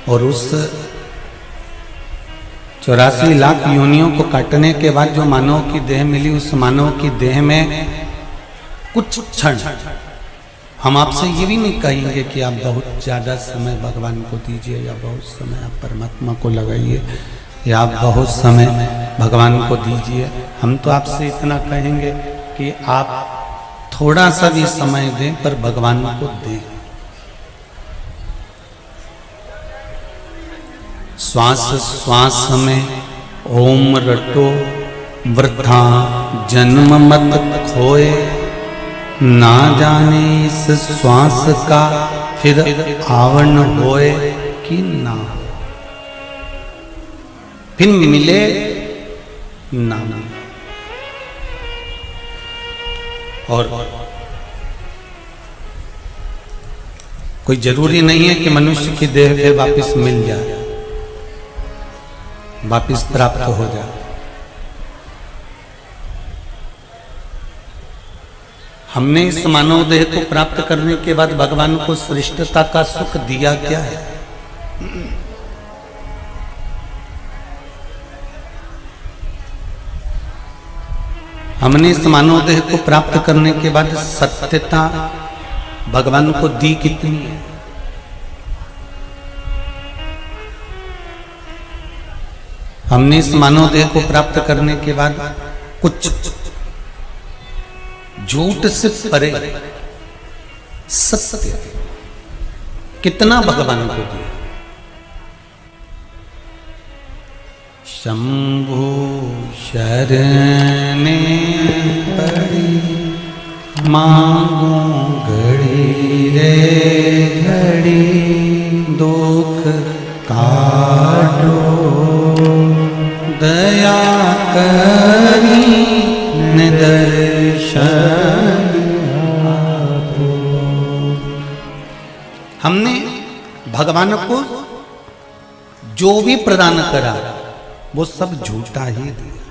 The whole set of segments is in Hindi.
और उस 84 लाख योनियों को काटने के बाद जो मानव की देह मिली, उस मानव की देह में कुछ क्षण हम आपसे ये भी नहीं कहेंगे कि आप बहुत ज़्यादा समय भगवान को दीजिए या बहुत समय आप परमात्मा को लगाइए या आप बहुत समय भगवान को दीजिए। हम तो आपसे इतना कहेंगे कि आप थोड़ा सा भी समय दें पर भगवान को दें। श्वास श्वास में ओम रटो वृथा जन्म मत खोए, ना जाने इस श्वास का फिर आवरण होए कि ना, फिर मिले ना मिले। और कोई जरूरी नहीं है कि मनुष्य की देह फिर वापस मिल जाए, वापस प्राप्त हो जाए। हमने इस मानव देह को प्राप्त करने के बाद भगवान को श्रेष्ठता का सुख दिया क्या है? हमने इस मानव देह को प्राप्त करने के बाद सत्यता भगवान को दी कितनी है? हमने इस मानव देह को प्राप्त करने के बाद कुछ झूठ से परे सत्य कितना भगवान को दिया? शंभु शरणे पड़ी मांगू घड़ी रे घड़ी, दुख काटो दया करी दर्शन आपो। हमने भगवान को जो भी प्रदान करा वो सब झूठा ही दिया।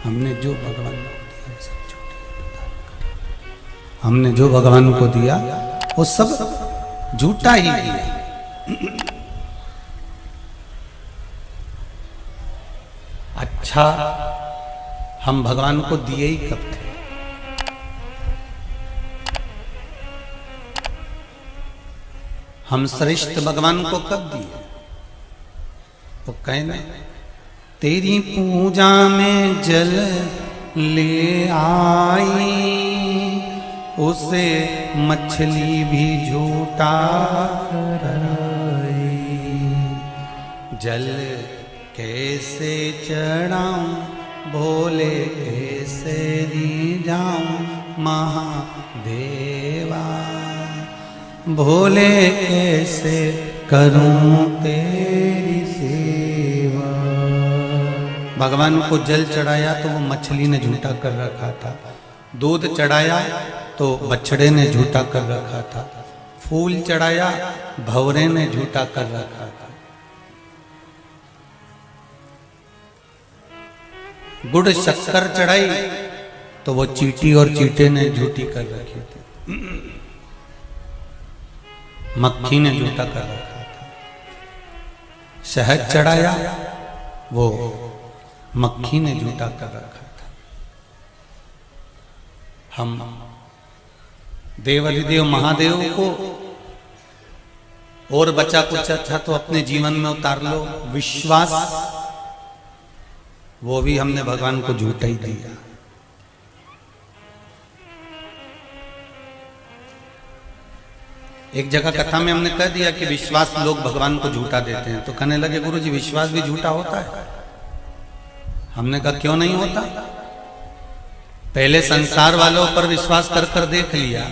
हमने जो भगवान को दिया सब झूठा ही। हमने जो भगवान को दिया वो सब झूठा ही दिया। अच्छा, हम भगवान को दिए ही कब थे? हम श्रेष्ठ भगवान को कब दिए? वो कहना तेरी पूजा में जल ले आई, उसे मछली भी झूठा कराई। जल कैसे चढ़ाऊं भोले कैसे रिझाऊं महादेवा, भोले कैसे करूं तेरी सेवा। भगवान को जल चढ़ाया तो वो मछली ने झूठा कर रखा था, दूध चढ़ाया तो बछड़े ने झूठा कर रखा था, फूल चढ़ाया भंवरे ने झूठा कर रखा था, गुड़ शक्कर चढ़ाई तो वो चींटी और चींटे ने झूठी कर रखी थी, मक्खी ने झूठा कर रखा था। शहद चढ़ाया वो मक्खी ने झूठा कर रखा था। हम देवाधिदेव महादेव को और बचा कुछ अच्छा तो अपने जीवन में उतार लो। विश्वास वो भी हमने भगवान को झूठा ही दिया। एक जगह कथा में हमने कह दिया कि विश्वास लोग भगवान को झूठा देते हैं, तो कहने लगे गुरुजी विश्वास भी झूठा होता है। हमने कहा क्यों नहीं होता? पहले संसार वालों पर विश्वास कर कर देख लिया,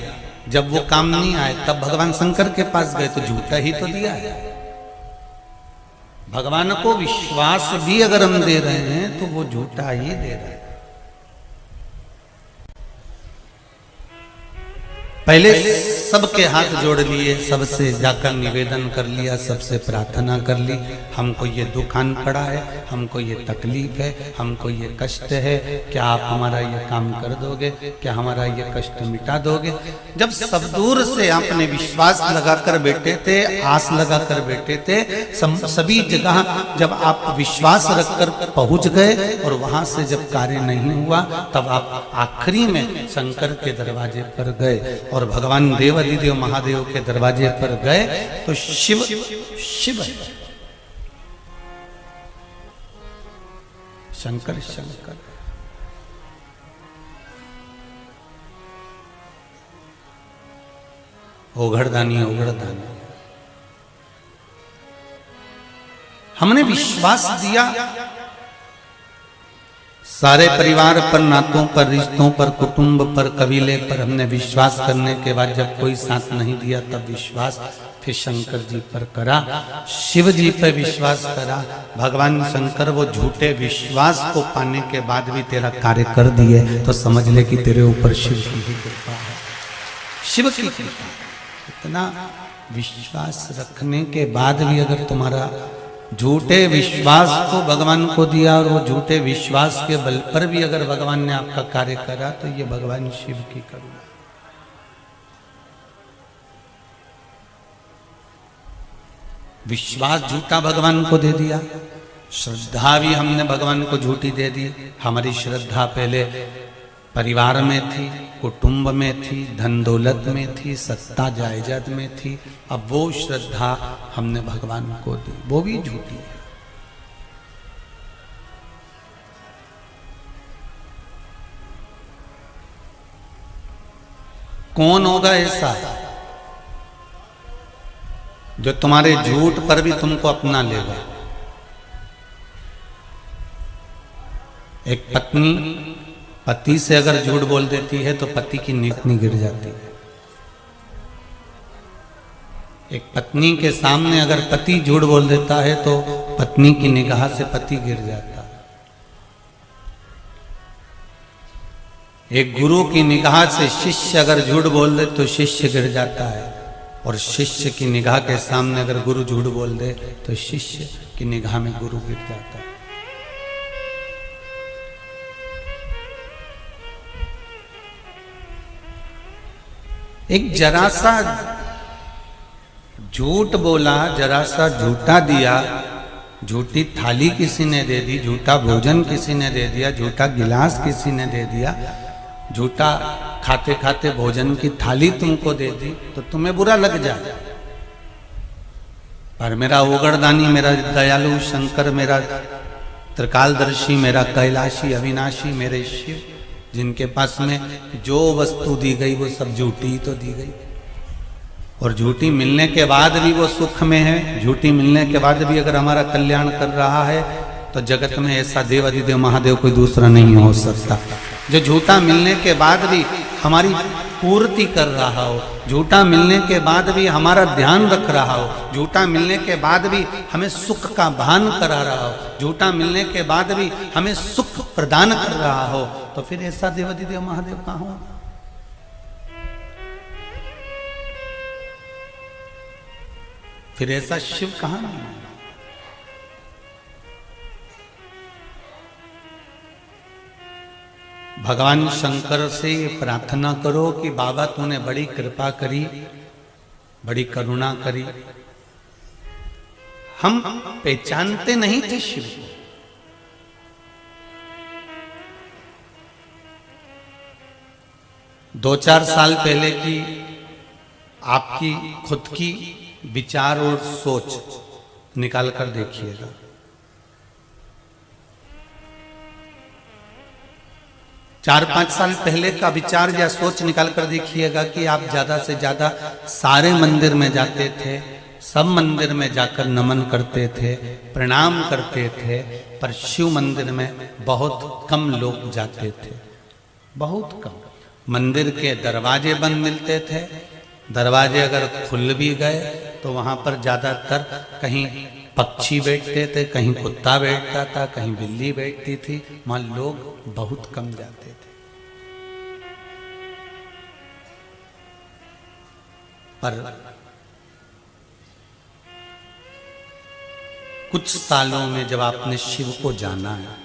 जब वो काम नहीं आए तब भगवान शंकर के पास गए तो झूठा ही तो दिया है। भगवान को विश्वास भी अगर हम दे रहे हैं तो वो झूठा ही दे रहे हैं। पहले सबके हाथ जोड़ लिए, सबसे जाकर निवेदन कर लिया, सबसे प्रार्थना कर ली, हमको ये दुख आन पड़ा है, हमको ये तकलीफ है, हमको ये कष्ट है, क्या आप हमारा ये काम कर दोगे, क्या हमारा ये कष्ट मिटा दोगे। जब सब दूर से आपने विश्वास लगाकर बैठे थे, आस लगाकर बैठे थे, सभी जगह जब आप विश्वास रखकर पहुंच गए और वहां से जब कार्य नहीं हुआ, तब आप आखिरी में शंकर के दरवाजे पर गए और भगवान देवाधिदेव महादेव के दरवाजे पर गए तो शिव शिव शंकर शंकर। ओघड़दानी ओघड़दानी। हमने विश्वास दिया, सारे परिवार पर, नातों पर, रिश्तों पर, कुटुंब पर, कबीले पर हमने विश्वास करने के बाद जब कोई साथ नहीं दिया, तब विश्वास फिर शंकर जी पर करा, शिव जी पर विश्वास करा। भगवान शंकर वो झूठे विश्वास को पाने के बाद भी तेरा कार्य कर दिए, तो समझ ले कि तेरे ऊपर शिव की ही कृपा है, शिव की कृपा। इतना विश्वास रखने के बाद भी अगर तुम्हारा झूठे विश्वास को भगवान को दिया और वो झूठे विश्वास के बल पर भी अगर भगवान ने आपका कार्य करा, तो ये भगवान शिव की करुणा। विश्वास झूठा भगवान को दे दिया, श्रद्धा भी हमने भगवान को झूठी दे दी। हमारी श्रद्धा पहले परिवार में थी, कुटुंब में थी, धन दौलत में थी, सत्ता जायदाद में थी, अब वो श्रद्धा हमने भगवान को दी, वो भी झूठी है। कौन होगा ऐसा जो तुम्हारे झूठ पर भी तुमको अपना लेगा? एक पत्नी पति से अगर झूठ बोल देती है तो पति की नीति गिर जाती है। एक पत्नी के सामने अगर पति झूठ बोल देता है तो पत्नी की निगाह से पति गिर जाता है। एक गुरु की निगाह से शिष्य अगर झूठ बोल दे तो शिष्य गिर जाता है, और शिष्य की निगाह के सामने अगर गुरु झूठ बोल दे तो शिष्य की निगाह में गुरु गिर जाता है। एक जरा सा झूठ बोला, जरा सा झूठा दिया, झूठी थाली किसी ने दे दी, झूठा भोजन किसी ने दे दिया, झूठा गिलास किसी ने दे दिया, झूठा खाते खाते भोजन की थाली तुमको दे दी, तो तुम्हें बुरा लग जाए। पर मेरा ओगड़दानी, मेरा दयालु शंकर, मेरा त्रिकालदर्शी, मेरा कैलाशी अविनाशी, मेरे शिव, जिनके पास में जो वस्तु दी गई वो सब झूठी तो दी गई, और झूठी मिलने के बाद भी वो सुख में है, झूठी मिलने के बाद भी अगर हमारा कल्याण कर रहा है, तो जगत में ऐसा देवाधिदेव महादेव कोई दूसरा नहीं हो सकता जो झूठा मिलने के बाद भी हमारी पूर्ति कर रहा हो, झूठा मिलने के बाद भी हमारा ध्यान रख रहा हो, झूठा मिलने के बाद भी हमें सुख का भान करा रहा हो, झूठा मिलने के बाद भी हमें सुख प्रदान कर रहा हो, तो फिर ऐसा देवाधिदेव महादेव कहाँ हो? फिर ऐसा शिव कहाँ नहीं? भगवान शंकर से प्रार्थना करो कि बाबा तूने बड़ी कृपा करी, बड़ी करुणा करी। हम पहचानते नहीं थे शिव को, दो चार साल पहले की आपकी खुद की विचार और सोच निकाल कर देखिएगा। चार पांच साल पहले का विचार या सोच निकाल कर देखिएगा कि आप ज्यादा से ज्यादा सारे मंदिर में जाते थे, सब मंदिर में जाकर नमन करते थे, प्रणाम करते थे, पर शिव मंदिर में बहुत कम लोग जाते थे, बहुत कम। मंदिर के दरवाजे बंद मिलते थे, दरवाजे अगर खुल भी गए तो वहां पर ज्यादातर कहीं पक्षी बैठते थे, कहीं कुत्ता बैठता था, कहीं बिल्ली बैठती थी, वहां लोग बहुत कम जाते थे। पर कुछ सालों में जब आपने शिव को जाना है,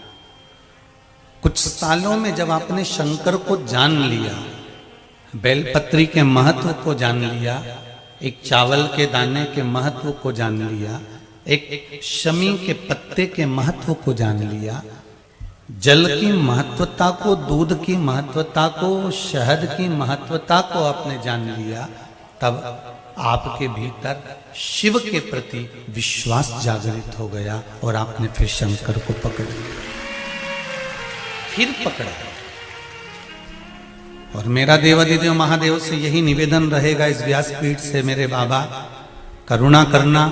कुछ सालों में जब आपने शंकर को जान लिया, बेलपत्री के महत्व को जान लिया, एक चावल के दाने के महत्व को जान लिया, एक शमी के पत्ते के महत्व को जान लिया, जल की महत्वता को, दूध की महत्वता को, शहद की महत्वता को आपने जान लिया, तब आपके भीतर शिव के प्रति विश्वास जागृत हो गया और आपने फिर शंकर को पकड़ लिया, फिर पकड़ा। और मेरा देवाधिदेव महादेव से यही निवेदन रहेगा इस व्यासपीठ से, मेरे बाबा करुणा करना।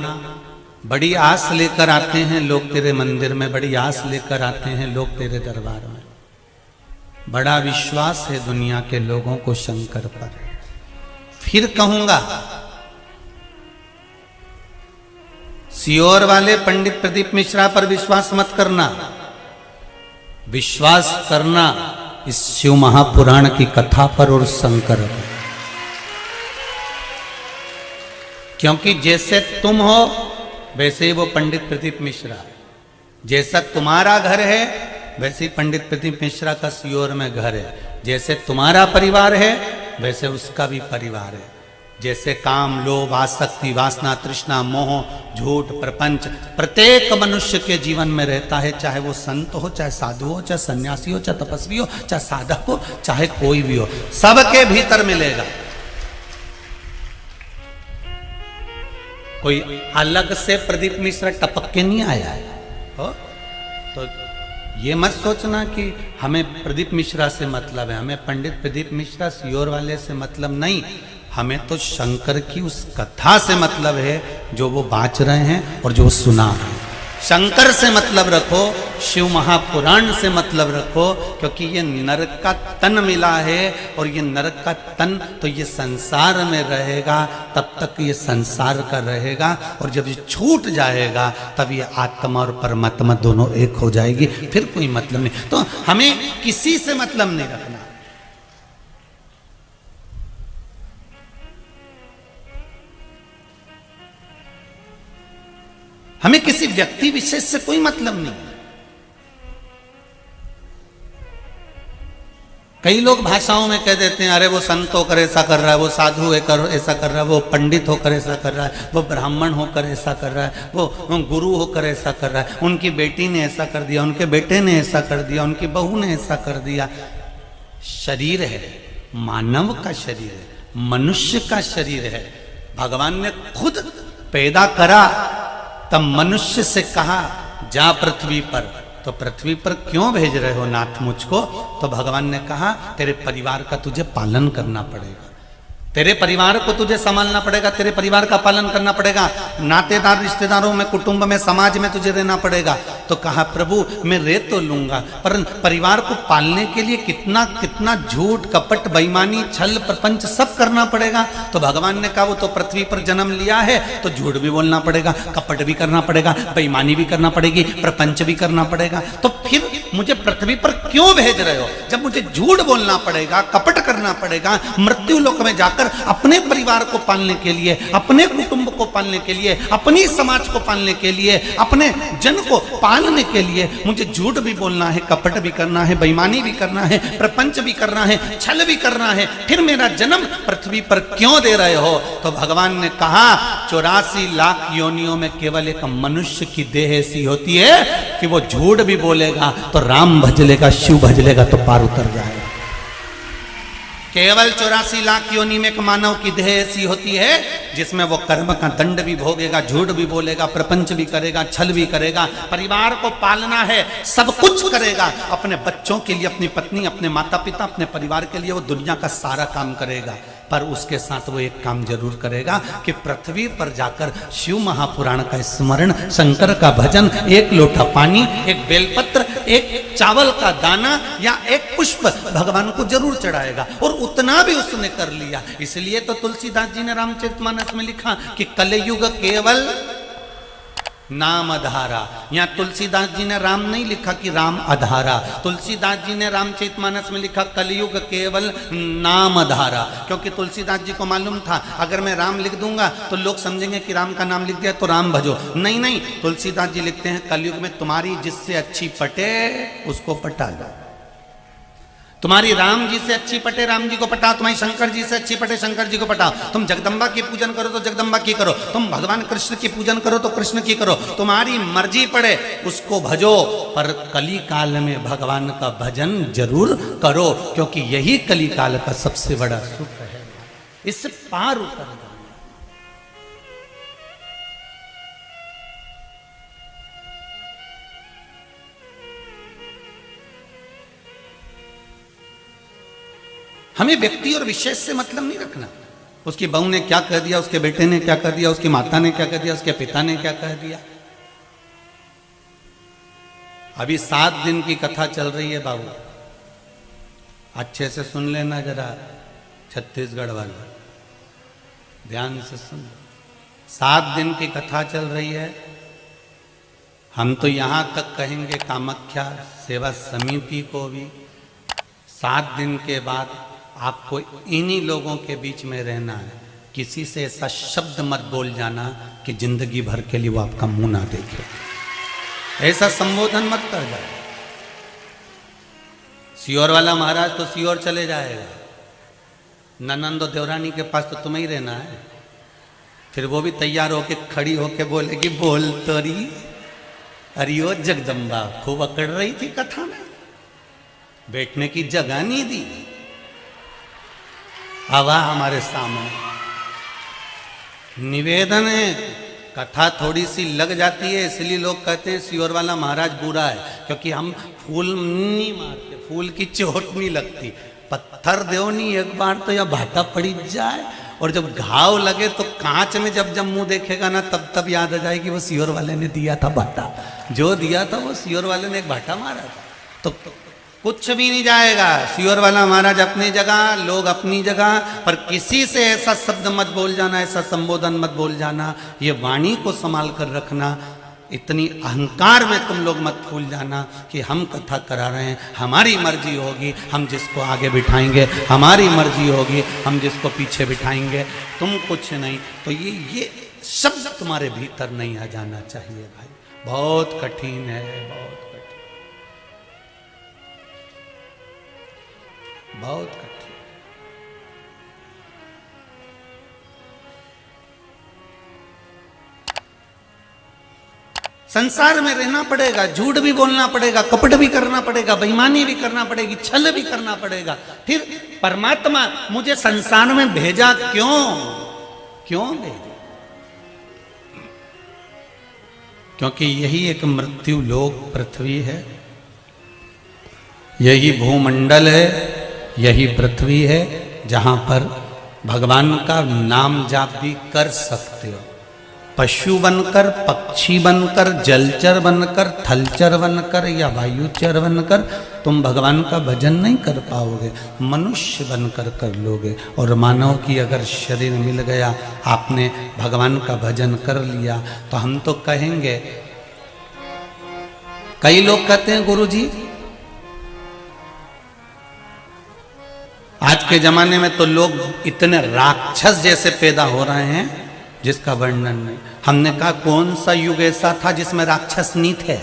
बड़ी आस लेकर आते हैं लोग तेरे मंदिर में, बड़ी आस लेकर आते हैं लोग तेरे दरबार में, बड़ा विश्वास है दुनिया के लोगों को शंकर पर। फिर कहूंगा, सियोर वाले पंडित प्रदीप मिश्रा पर विश्वास मत करना, विश्वास करना इस शिव महापुराण की कथा पर और शंकर पर। क्योंकि जैसे तुम हो वैसे ही वो पंडित प्रदीप मिश्रा, जैसा तुम्हारा घर है वैसे ही पंडित प्रदीप मिश्रा का सियोर में घर है, जैसे तुम्हारा परिवार है वैसे उसका भी परिवार है। जैसे काम, लोभ, आसक्ति, वासना, तृष्णा, मोह, झूठ, प्रपंच प्रत्येक मनुष्य के जीवन में रहता है, चाहे वो संत हो, चाहे साधु हो, चाहे सन्यासी हो, चाहे तपस्वी हो, चाहे साधक हो, चाहे कोई भी हो, सबके भीतर मिलेगा। कोई अलग से प्रदीप मिश्रा टपक के नहीं आया है हो? तो ये मत सोचना कि हमें प्रदीप मिश्रा से मतलब है, हमें पंडित प्रदीप मिश्रा सियोर वाले से मतलब नहीं, हमें तो शंकर की उस कथा से मतलब है जो वो बाँच रहे हैं और जो सुना है। शंकर से मतलब रखो, शिव महापुराण से मतलब रखो, क्योंकि ये नरक का तन मिला है और ये नरक का तन तो ये संसार में रहेगा, तब तक ये संसार का रहेगा, और जब ये छूट जाएगा तब ये आत्मा और परमात्मा दोनों एक हो जाएगी, फिर कोई मतलब नहीं। तो हमें किसी से मतलब नहीं रखना। हमें किसी व्यक्ति विशेष से कोई मतलब नहीं। कई लोग भाषाओं में कह देते हैं, अरे वो संत होकर ऐसा कर रहा है, वो साधु होकर ऐसा कर रहा है, वो पंडित होकर ऐसा कर रहा है, वो ब्राह्मण होकर ऐसा कर रहा है, वो गुरु होकर ऐसा कर रहा है, उनकी बेटी ने ऐसा कर दिया, उनके बेटे ने ऐसा कर दिया, उनकी बहू ने ऐसा कर दिया। शरीर है, मानव का शरीर है, मनुष्य का शरीर है। भगवान ने खुद पैदा करा, तब मनुष्य से कहा जा पृथ्वी पर, तो पृथ्वी पर क्यों भेज रहे हो नाथ मुझको? तो भगवान ने कहा तेरे परिवार का तुझे पालन करना पड़ेगा, तेरे परिवार को तुझे संभालना पड़ेगा, तेरे परिवार का पालन करना पड़ेगा, नातेदार रिश्तेदारों में, कुटुंब में, समाज में तुझे रहना पड़ेगा। तो कहा प्रभु मैं रह तो लूंगा, पर परिवार को पालने के लिए कितना कितना झूठ, कपट, बेईमानी, छल, प्रपंच सब करना पड़ेगा। तो भगवान ने कहा वो तो पृथ्वी पर जन्म लिया है तो झूठ भी बोलना पड़ेगा, कपट भी करना पड़ेगा, बेईमानी भी करना पड़ेगी, प्रपंच भी करना पड़ेगा। तो फिर मुझे पृथ्वी पर क्यों भेज रहे हो? जब मुझे झूठ बोलना पड़ेगा, कपट करना पड़ेगा, मृत्यु लोक में जाकर अपने परिवार को पालने के लिए, अपने कुटुंब को पालने के लिए, अपनी समाज को पालने के लिए, अपने जन को पालने के लिए मुझे झूठ भी बोलना है, कपट भी करना है, बेईमानी भी करना है, प्रपंच भी करना है, छल भी करना है, फिर मेरा जन्म पृथ्वी पर क्यों दे रहे हो? तो भगवान ने कहा 84 लाख योनियों में केवल एक मनुष्य की देह ऐसी होती है कि वो झूठ भी बोलेगा तो राम भज लेगा, शिव भज लेगा तो पार उतर जाएगा। केवल 84 लाख योनि में एक मानव की देह ऐसी होती है जिसमें वो कर्म का दंड भी भोगेगा, झूठ भी बोलेगा, प्रपंच भी करेगा, छल भी करेगा, परिवार को पालना है, सब कुछ करेगा, अपने बच्चों के लिए, अपनी पत्नी, अपने माता पिता, अपने परिवार के लिए वो दुनिया का सारा काम करेगा। पर उसके साथ वो एक काम जरूर करेगा कि पृथ्वी पर जाकर शिव महापुराण का स्मरण, शंकर का भजन, एक लोटा पानी, एक बेलपत्र, एक चावल का दाना या एक पुष्प भगवान को जरूर चढ़ाएगा। और उतना भी उसने कर लिया। इसलिए तो तुलसीदास जी ने रामचरितमानस में लिखा कि कलयुग केवल नाम अधारा। यहाँ तुलसीदास जी ने राम नहीं लिखा कि राम अधारा, तुलसीदास जी ने रामचरितमानस में लिखा कलयुग केवल नाम अधारा, क्योंकि तुलसीदास जी को मालूम था अगर मैं राम लिख दूंगा तो लोग समझेंगे कि राम का नाम लिख दिया तो राम भजो। नहीं नहीं, तुलसीदास जी लिखते हैं कलयुग में तुम्हारी जिससे अच्छी पटे उसको पटा लो, तुम्हारी राम जी से अच्छी पटे राम जी को पटाओ, तुम्हारी शंकर जी से अच्छी पटे शंकर जी को पटाओ, तुम जगदम्बा की पूजन करो तो जगदम्बा की करो, तुम भगवान कृष्ण की पूजन करो तो कृष्ण की करो, तुम्हारी मर्जी पड़े उसको भजो, पर कली काल में भगवान का भजन जरूर करो, क्योंकि यही कली काल का सबसे बड़ा सुख है। इससे पार उतर जाओ। हमें व्यक्ति और विशेष से मतलब नहीं रखना, उसकी बहू ने क्या कह दिया, उसके बेटे ने क्या कह दिया, उसकी माता ने क्या कह दिया, उसके पिता ने क्या कह दिया। अभी 7 दिन की कथा चल रही है बाबू, अच्छे से सुन लेना जरा, छत्तीसगढ़ वाले ध्यान से सुन। 7 दिन की कथा चल रही है। हम तो यहां तक कहेंगे कामाख्या सेवा समिति को भी 7 दिन के बाद आपको इन्हीं लोगों के बीच में रहना है। किसी से ऐसा शब्द मत बोल जाना कि जिंदगी भर के लिए वो आपका मुंह ना देखे, ऐसा संबोधन मत कर जाए। सियोर वाला महाराज तो सियोर चले जाएगा, ननंद और देवरानी के पास तो तुम्हें ही रहना है। फिर वो भी तैयार होके खड़ी होके बोलेगी बोल तोरी, अरे ओ जगदम्बा खूब अकड़ रही थी कथा में, बैठने की जगह नहीं दी, आवा हमारे सामने। निवेदन है, कथा थोड़ी सी लग जाती है इसलिए लोग कहते हैं सियोर वाला महाराज बुरा है, क्योंकि हम फूल नहीं मारते, फूल की चोट नहीं लगती। पत्थर दो नहीं एक बार तो या भाटा पड़ी जाए, और जब घाव लगे तो कांच में जब मुंह देखेगा ना तब याद आ जाएगी वो सियोर वाले ने दिया था भाटा, जो दिया था वो सियोर वाले ने एक भाटा मारा था। तो कुछ भी नहीं जाएगा। सियोर वाला महाराज अपनी जगह, लोग अपनी जगह, पर किसी से ऐसा शब्द मत बोल जाना, ऐसा संबोधन मत बोल जाना। ये वाणी को संभाल कर रखना। इतनी अहंकार में तुम लोग मत भूल जाना कि हम कथा करा रहे हैं, हमारी मर्जी होगी हम जिसको आगे बिठाएंगे, हमारी मर्जी होगी हम जिसको पीछे बिठाएंगे, तुम कुछ नहीं। तो ये शब्द तुम्हारे भीतर नहीं आ जाना चाहिए भाई। बहुत कठिन है, बहुत कठिन, बहुत कठिन। संसार में रहना पड़ेगा, झूठ भी बोलना पड़ेगा, कपट भी करना पड़ेगा, बेईमानी भी करना पड़ेगी, छल भी करना पड़ेगा। फिर परमात्मा मुझे संसार में भेजा क्यों भेजा? क्योंकि यही एक मृत्यु लोक पृथ्वी है, यही भूमंडल है, यही पृथ्वी है जहां पर भगवान का नाम जाप भी कर सकते हो। पशु बनकर, पक्षी बनकर, जलचर बनकर, थलचर बनकर या वायुचर बनकर तुम भगवान का भजन नहीं कर पाओगे, मनुष्य बनकर कर लोगे। और मानव की अगर शरीर मिल गया, आपने भगवान का भजन कर लिया, तो हम तो कहेंगे, कई लोग कहते हैं गुरुजी आज के जमाने में तो लोग इतने राक्षस जैसे पैदा हो रहे हैं जिसका वर्णन नहीं। हमने कहा कौन सा युग ऐसा था जिसमें राक्षस नहीं थे?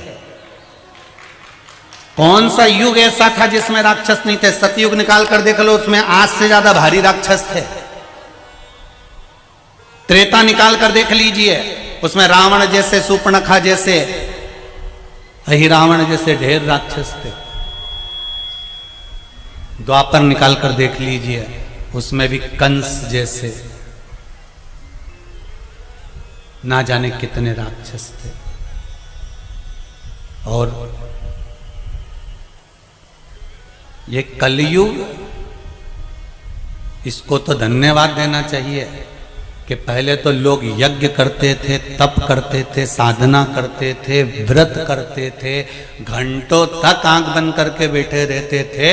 कौन सा युग ऐसा था जिसमें राक्षस नहीं थे? सतयुग निकाल कर देख लो, उसमें आज से ज्यादा भारी राक्षस थे। त्रेता निकाल कर देख लीजिए, उसमें रावण जैसे, सूर्पणखा जैसे, अहिरावण जैसे ढेर राक्षस थे। द्वापर निकाल कर देख लीजिए, उसमें भी कंस जैसे ना जाने कितने राक्षस थे। और ये कलयुग, इसको तो धन्यवाद देना चाहिए कि पहले तो लोग यज्ञ करते थे, तप करते थे, साधना करते थे, व्रत करते थे, घंटों तक आंख बंद करके बैठे रहते थे,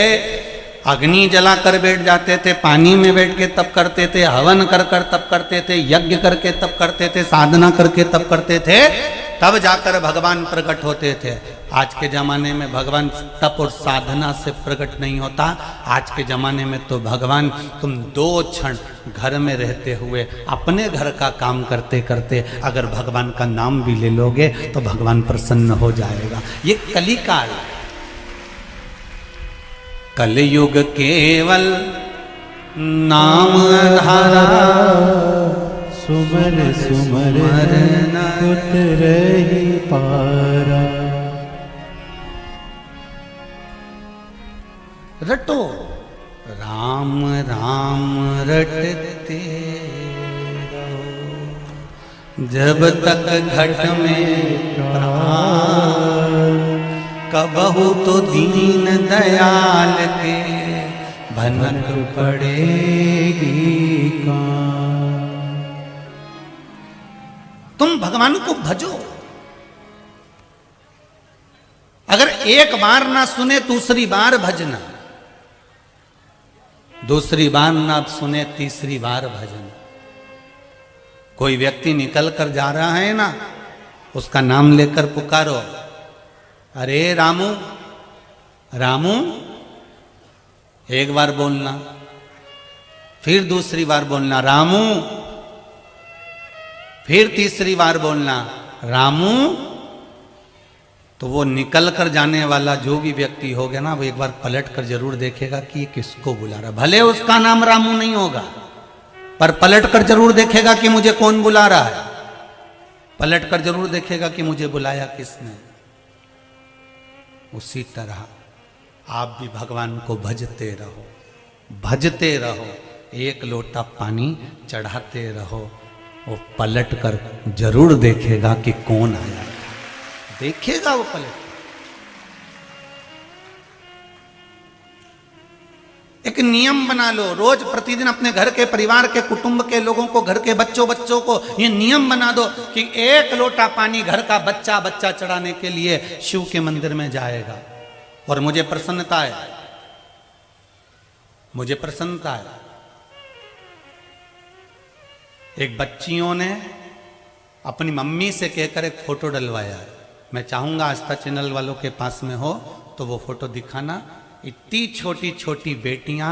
अग्नि जला कर बैठ जाते थे, पानी में बैठ के तप करते थे, हवन कर कर तप करते थे, यज्ञ करके तप करते थे, साधना करके तप करते थे। तब जाकर भगवान प्रकट होते थे। आज के जमाने में भगवान तप और साधना से प्रकट नहीं होता। आज के जमाने में तो भगवान तुम 2 क्षण घर में रहते हुए अपने घर का काम करते करते अगर भगवान का नाम भी ले लोगे तो भगवान प्रसन्न हो जाएगा। ये कलिकाल, कलयुग केवल नाम धारा, सुमर सुमर उतरहि पारा। रटो राम राम रटते रहो, जब तक घट में प्राण, कबहू तो दीन दयाल के भनक पड़ेगी कान। तुम भगवान को भजो। अगर एक बार ना सुने दूसरी बार भजना, दूसरी बार ना सुने तीसरी बार भजना। कोई व्यक्ति निकल कर जा रहा है ना, उसका नाम लेकर पुकारो, अरे रामू रामू, एक बार बोलना, फिर दूसरी बार बोलना रामू, फिर तीसरी बार बोलना रामू। तो वो निकल कर जाने वाला जो भी व्यक्ति होगा ना, वो एक बार पलट कर जरूर देखेगा कि ये किसको बुला रहा। भले उसका नाम रामू नहीं होगा, पर पलट कर जरूर देखेगा कि मुझे कौन बुला रहा है। पलट कर जरूर देखेगा कि मुझे बुलाया किसने। उसी तरह आप भी भगवान को भजते रहो, भजते रहो, एक लोटा पानी चढ़ाते रहो। वो पलट कर जरूर देखेगा कि कौन आया, देखेगा वो पलट। एक नियम बना लो, रोज प्रतिदिन अपने घर के परिवार के कुटुंब के लोगों को, घर के बच्चों को ये नियम बना दो कि 1 लोटा पानी घर का बच्चा चढ़ाने के लिए शिव के मंदिर में जाएगा। और मुझे प्रसन्नता है, मुझे प्रसन्नता है। एक बच्चियों ने अपनी मम्मी से कहकर एक फोटो डलवाया है। मैं चाहूंगा आस्था चैनल वालों के पास में हो तो वो फोटो दिखाना। इतनी छोटी छोटी बेटियां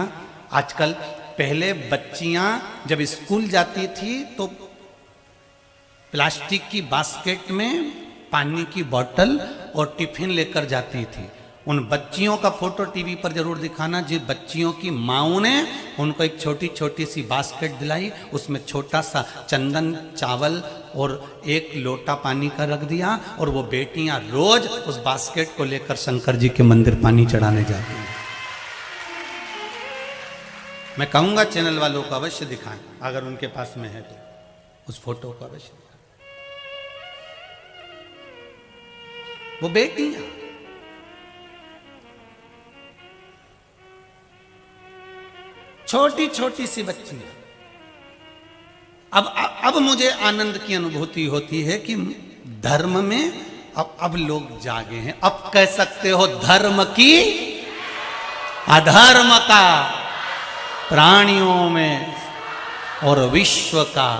आजकल, पहले बच्चियां जब स्कूल जाती थी तो प्लास्टिक की बास्केट में पानी की बोतल और टिफिन लेकर जाती थी। उन बच्चियों का फोटो टीवी पर जरूर दिखाना जिन बच्चियों की माँओं ने उनको एक छोटी छोटी सी बास्केट दिलाई, उसमें छोटा सा चंदन, चावल और 1 लोटा पानी का रख दिया, और वो बेटियां रोज उस बास्केट को लेकर शंकर जी के मंदिर पानी चढ़ाने जाती हैं। मैं कहूंगा चैनल वालों को अवश्य दिखाएं, अगर उनके पास में है तो उस फोटो को अवश्य दिखाएं। वो बेटियां छोटी छोटी सी बच्चियां। अब मुझे आनंद की अनुभूति होती है कि धर्म में अब लोग जागे हैं। अब कह सकते हो धर्म की अधर्म का, प्राणियों में और विश्व का।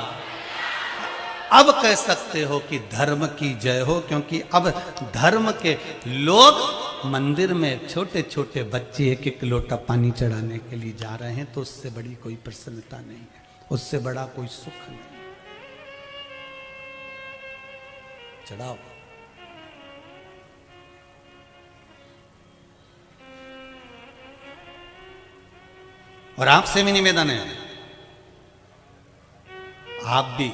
अब कह सकते हो कि धर्म की जय हो, क्योंकि अब धर्म के लोग मंदिर में छोटे छोटे बच्चे 1-1 लोटा पानी चढ़ाने के लिए जा रहे हैं। तो उससे बड़ी कोई प्रसन्नता नहीं है, उससे बड़ा कोई सुख नहीं। चढ़ाओ। और आपसे भी निवेदन है, आप भी,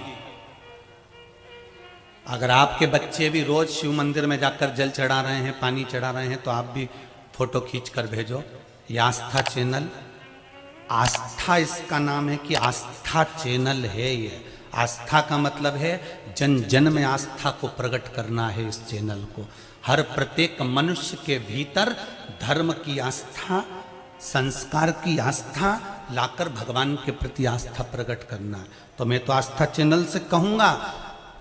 अगर आपके बच्चे भी रोज शिव मंदिर में जाकर जल चढ़ा रहे हैं, पानी चढ़ा रहे हैं, तो आप भी फोटो खींच कर भेजो। ये आस्था चैनल, आस्था इसका नाम है कि आस्था चैनल है। ये आस्था का मतलब है जन जन में आस्था को प्रकट करना है। इस चैनल को हर प्रत्येक मनुष्य के भीतर धर्म की आस्था, संस्कार की आस्था लाकर भगवान के प्रति आस्था प्रकट करना है। तो मैं तो आस्था चैनल से कहूंगा,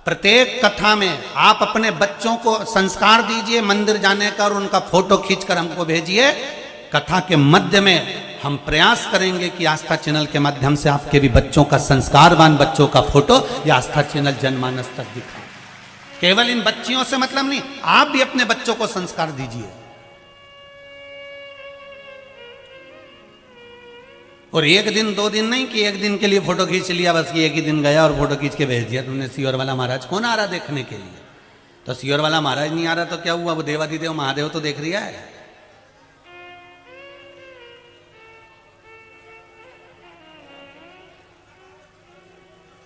प्रत्येक कथा में आप अपने बच्चों को संस्कार दीजिए मंदिर जाने का, और उनका फोटो खींचकर हमको भेजिए। कथा के मध्य में हम प्रयास करेंगे कि आस्था चैनल के माध्यम से आपके भी बच्चों का, संस्कारवान बच्चों का फोटो या आस्था चैनल जनमानस तक दिखाए। केवल इन बच्चियों से मतलब नहीं, आप भी अपने बच्चों को संस्कार दीजिए। और एक दिन 2 दिन नहीं कि एक दिन के लिए फोटो खींच लिया, बस ये एक ही दिन गया और फोटो खींच के भेज दिया तुमने। सियोर वाला महाराज कौन आ रहा देखने के लिए? तो सियोर वाला महाराज नहीं आ रहा तो क्या हुआ, वो देवादिदेव महादेव तो देख रिया है।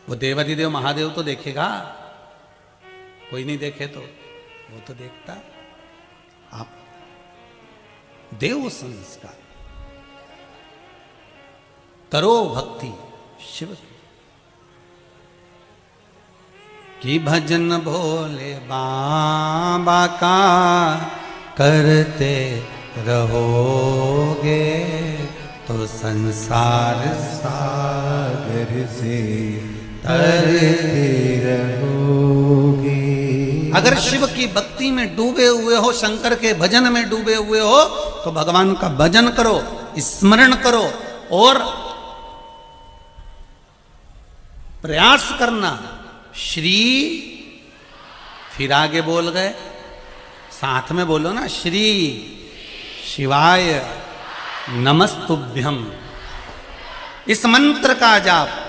वो देवादिदेव महादेव तो देखेगा, कोई नहीं देखे तो वो तो देखता। आप देव संस्कार करो, भक्ति शिव की भजन भोले बाबा का करते रहोगे तो संसार सागर से तरते रहोगे। अगर शिव की भक्ति में डूबे हुए हो, शंकर के भजन में डूबे हुए हो, तो भगवान का भजन करो, स्मरण करो और प्रयास करना। श्री, फिर आगे बोल गए, साथ में बोलो ना, श्री शिवाय नमस्तुभ्यम। इस मंत्र का जाप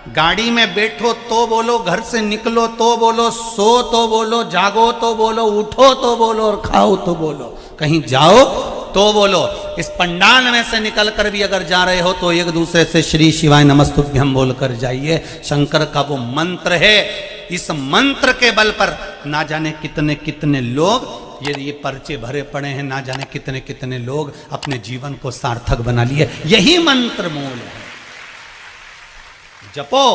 गाड़ी में बैठो तो बोलो, घर से निकलो तो बोलो, सो तो बोलो, जागो तो बोलो, उठो तो बोलो और खाओ तो बोलो, कहीं जाओ तो बोलो। इस पंडाल में से निकल कर भी अगर जा रहे हो तो एक दूसरे से श्री शिवाय नमस्तुभ्यम बोल कर जाइए। शंकर का वो मंत्र है, इस मंत्र के बल पर ना जाने कितने कितने लोग ये पर्चे भरे पड़े हैं, ना जाने कितने कितने लोग अपने जीवन को सार्थक बना लिए। यही मंत्र मूल है। जपो,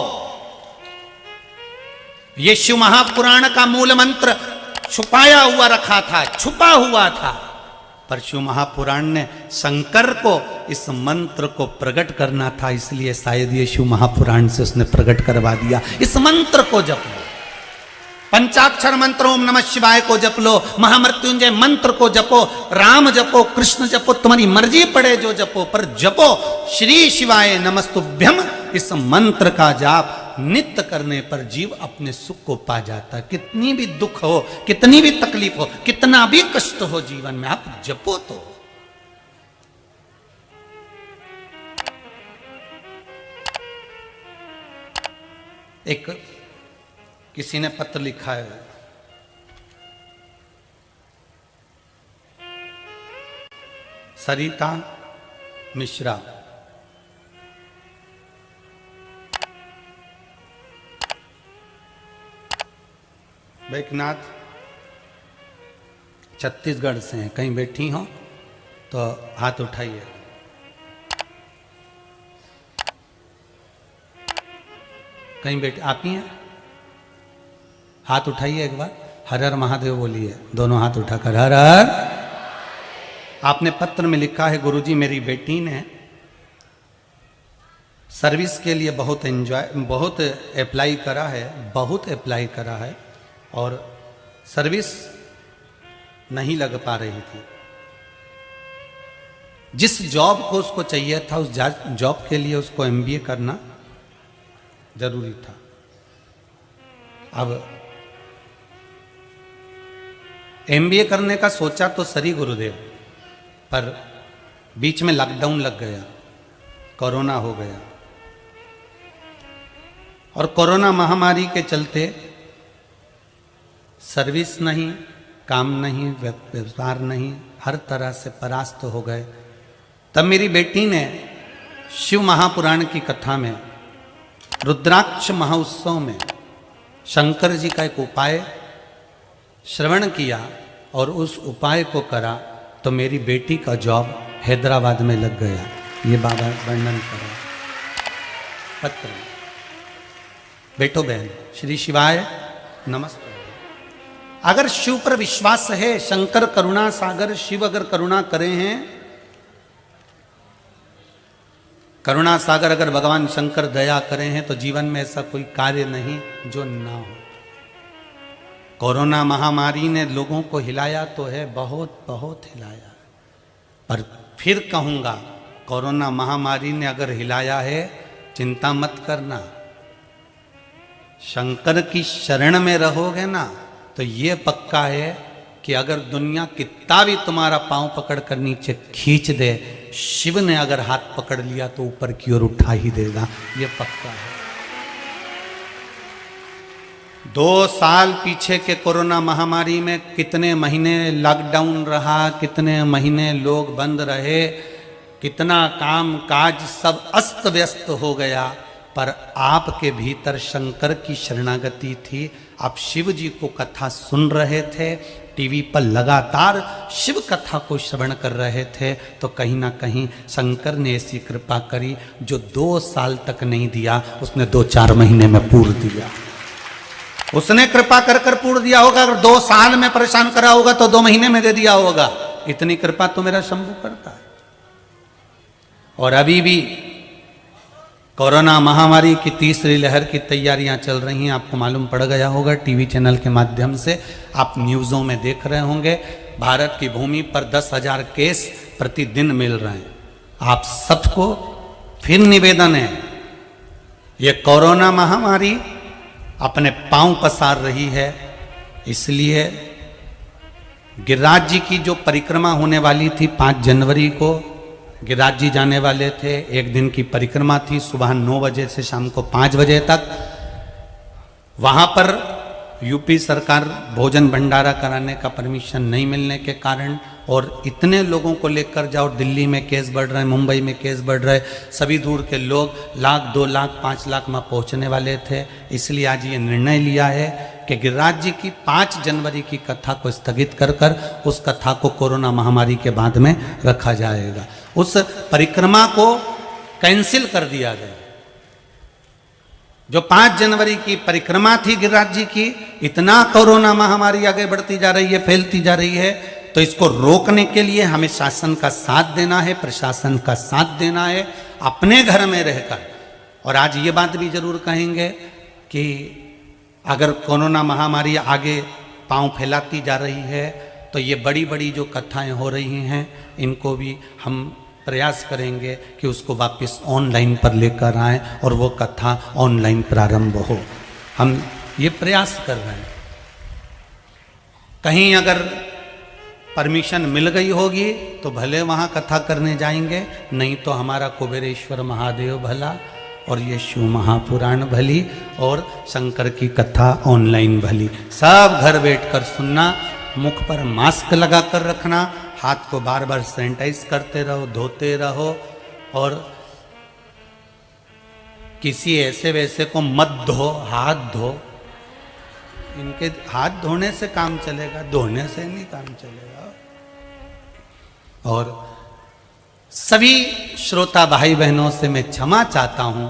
ये शिव महापुराण का मूल मंत्र छुपाया हुआ रखा था, छुपा हुआ था, पर शिव महापुराण ने शंकर को इस मंत्र को प्रकट करना था, इसलिए शायद ये शिव महापुराण से उसने प्रकट करवा दिया। इस मंत्र को जप लो, पंचाक्षर मंत्र ओम नमः शिवाय को जप लो, महामृत्युंजय मंत्र को जपो, राम जपो, कृष्ण जपो, तुम्हारी मर्जी पड़े जो जपो, पर जपो श्री शिवाय नमस्तुभ्यम। इस मंत्र का जाप नित्य करने पर जीव अपने सुख को पा जाता है। कितनी भी दुख हो, कितनी भी तकलीफ हो, कितना भी कष्ट हो जीवन में, आप जपो तो। एक किसी ने पत्र लिखा है, सरिता मिश्रा, बैकनाथ छत्तीसगढ़ से हैं, कहीं बैठी हो तो हाथ उठाइए। कहीं बैठे आप ही हैं, हाथ उठाइए एक बार, हर हर महादेव बोलिए, दोनों हाथ उठाकर हर हर। आपने पत्र में लिखा है, गुरुजी मेरी बेटी ने सर्विस के लिए बहुत अप्लाई करा है, बहुत अप्लाई करा है और सर्विस नहीं लग पा रही थी। जिस जॉब को उसको चाहिए था, उस जॉब के लिए उसको MBA करना जरूरी था। अब MBA करने का सोचा तो सरी गुरुदेव, पर बीच में लॉकडाउन लग गया, कोरोना हो गया और कोरोना महामारी के चलते सर्विस नहीं, काम नहीं, व्यापार नहीं, हर तरह से परास्त हो गए। तब मेरी बेटी ने शिव महापुराण की कथा में, रुद्राक्ष महोत्सव में शंकर जी का एक उपाय श्रवण किया और उस उपाय को करा तो मेरी बेटी का जॉब हैदराबाद में लग गया। ये बाबा वर्णन करें पत्र। बेटो बहन, श्री शिवाय नमस्ते। अगर शिव पर विश्वास है, शंकर करुणा सागर, शिव अगर करुणा करे हैं, करुणा सागर अगर भगवान शंकर दया करे हैं, तो जीवन में ऐसा कोई कार्य नहीं जो ना हो। कोरोना महामारी ने लोगों को हिलाया तो है, बहुत बहुत हिलाया, पर फिर कहूंगा, कोरोना महामारी ने अगर हिलाया है, चिंता मत करना। शंकर की शरण में रहोगे ना, तो तो ये पक्का है कि अगर दुनिया कितना भी तुम्हारा पांव पकड़कर नीचे खींच दे, शिव ने अगर हाथ पकड़ लिया तो ऊपर की ओर उठा ही देगा, ये पक्का है। 2 साल पीछे के कोरोना महामारी में कितने महीने लॉकडाउन रहा, कितने महीने लोग बंद रहे, कितना काम काज सब अस्त व्यस्त हो गया, पर आपके भीतर शंकर की शरणागति थी। आप शिव जी को कथा सुन रहे थे, टीवी पर लगातार शिव कथा को श्रवण कर रहे थे, तो कहीं ना कहीं शंकर ने ऐसी कृपा करी जो 2 साल तक नहीं दिया, उसने 2-4 महीने में पूर्ण दिया। उसने कृपा कर कर पूर्ण दिया होगा। अगर 2 साल में परेशान करा होगा तो 2 महीने में दे दिया होगा। इतनी कृपा तो मेरा शंभू करता है। और अभी भी कोरोना महामारी की तीसरी लहर की तैयारियां चल रही हैं। आपको मालूम पड़ गया होगा, टीवी चैनल के माध्यम से आप न्यूज़ों में देख रहे होंगे। भारत की भूमि पर 10,000 केस प्रतिदिन मिल रहे हैं। आप सबको फिर निवेदन है, ये कोरोना महामारी अपने पांव पसार रही है, इसलिए गिरिराज जी की जो परिक्रमा होने वाली थी 5 जनवरी को, गिरिराज जी जाने वाले थे। 1 दिन की परिक्रमा थी, सुबह 9 बजे से शाम को 5 बजे तक। वहाँ पर यूपी सरकार भोजन भंडारा कराने का परमिशन नहीं मिलने के कारण और इतने लोगों को लेकर जाओ, दिल्ली में केस बढ़ रहे हैं, मुंबई में केस बढ़ रहे, सभी दूर के लोग 1,00,000, 2,00,000, 5,00,000 में पहुँचने वाले थे। इसलिए आज ये निर्णय लिया है कि गिरिराज जी की 5 जनवरी की कथा को स्थगित कर कर उस कथा को कोरोना महामारी के बाद में रखा जाएगा। उस परिक्रमा को कैंसिल कर दिया गया। जो 5 जनवरी की परिक्रमा थी गिरिराज जी की, इतना कोरोना महामारी आगे बढ़ती जा रही है, फैलती जा रही है, तो इसको रोकने के लिए हमें शासन का साथ देना है, प्रशासन का साथ देना है, अपने घर में रहकर। और आज ये बात भी जरूर कहेंगे कि अगर कोरोना महामारी आगे पांव फैलाती जा रही है तो ये बड़ी बड़ी जो कथाएं हो रही हैं, इनको भी हम प्रयास करेंगे कि उसको वापस ऑनलाइन पर लेकर आएं और वो कथा ऑनलाइन प्रारंभ हो। हम ये प्रयास कर रहे हैं। कहीं अगर परमिशन मिल गई होगी तो भले वहाँ कथा करने जाएंगे, नहीं तो हमारा कुबेरेश्वर महादेव भला और ये शिव महापुराण भली और शंकर की कथा ऑनलाइन भली। सब घर बैठकर सुनना, मुख पर मास्क लगा कर रखना, हाथ को बार बार सैनिटाइज करते रहो, धोते रहो, और किसी ऐसे वैसे को मत धो, हाथ धो। इनके हाथ धोने से काम चलेगा, धोने से नहीं काम चलेगा। और सभी श्रोता भाई बहनों से मैं क्षमा चाहता हूं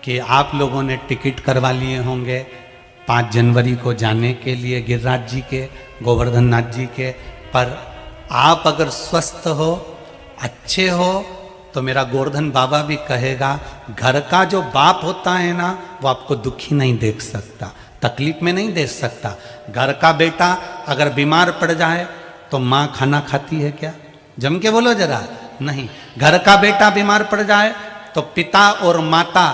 कि आप लोगों ने टिकट करवा लिए होंगे 5 जनवरी को जाने के लिए गिरिराज जी के, गोवर्धन नाथ जी के, पर आप अगर स्वस्थ हो, अच्छे हो, तो मेरा गोवर्धन बाबा भी कहेगा, घर का जो बाप होता है ना, वो आपको दुखी नहीं देख सकता, तकलीफ में नहीं देख सकता। घर का बेटा अगर बीमार पड़ जाए तो माँ खाना खाती है क्या? जम के बोलो जरा, नहीं। घर का बेटा बीमार पड़ जाए तो पिता और माता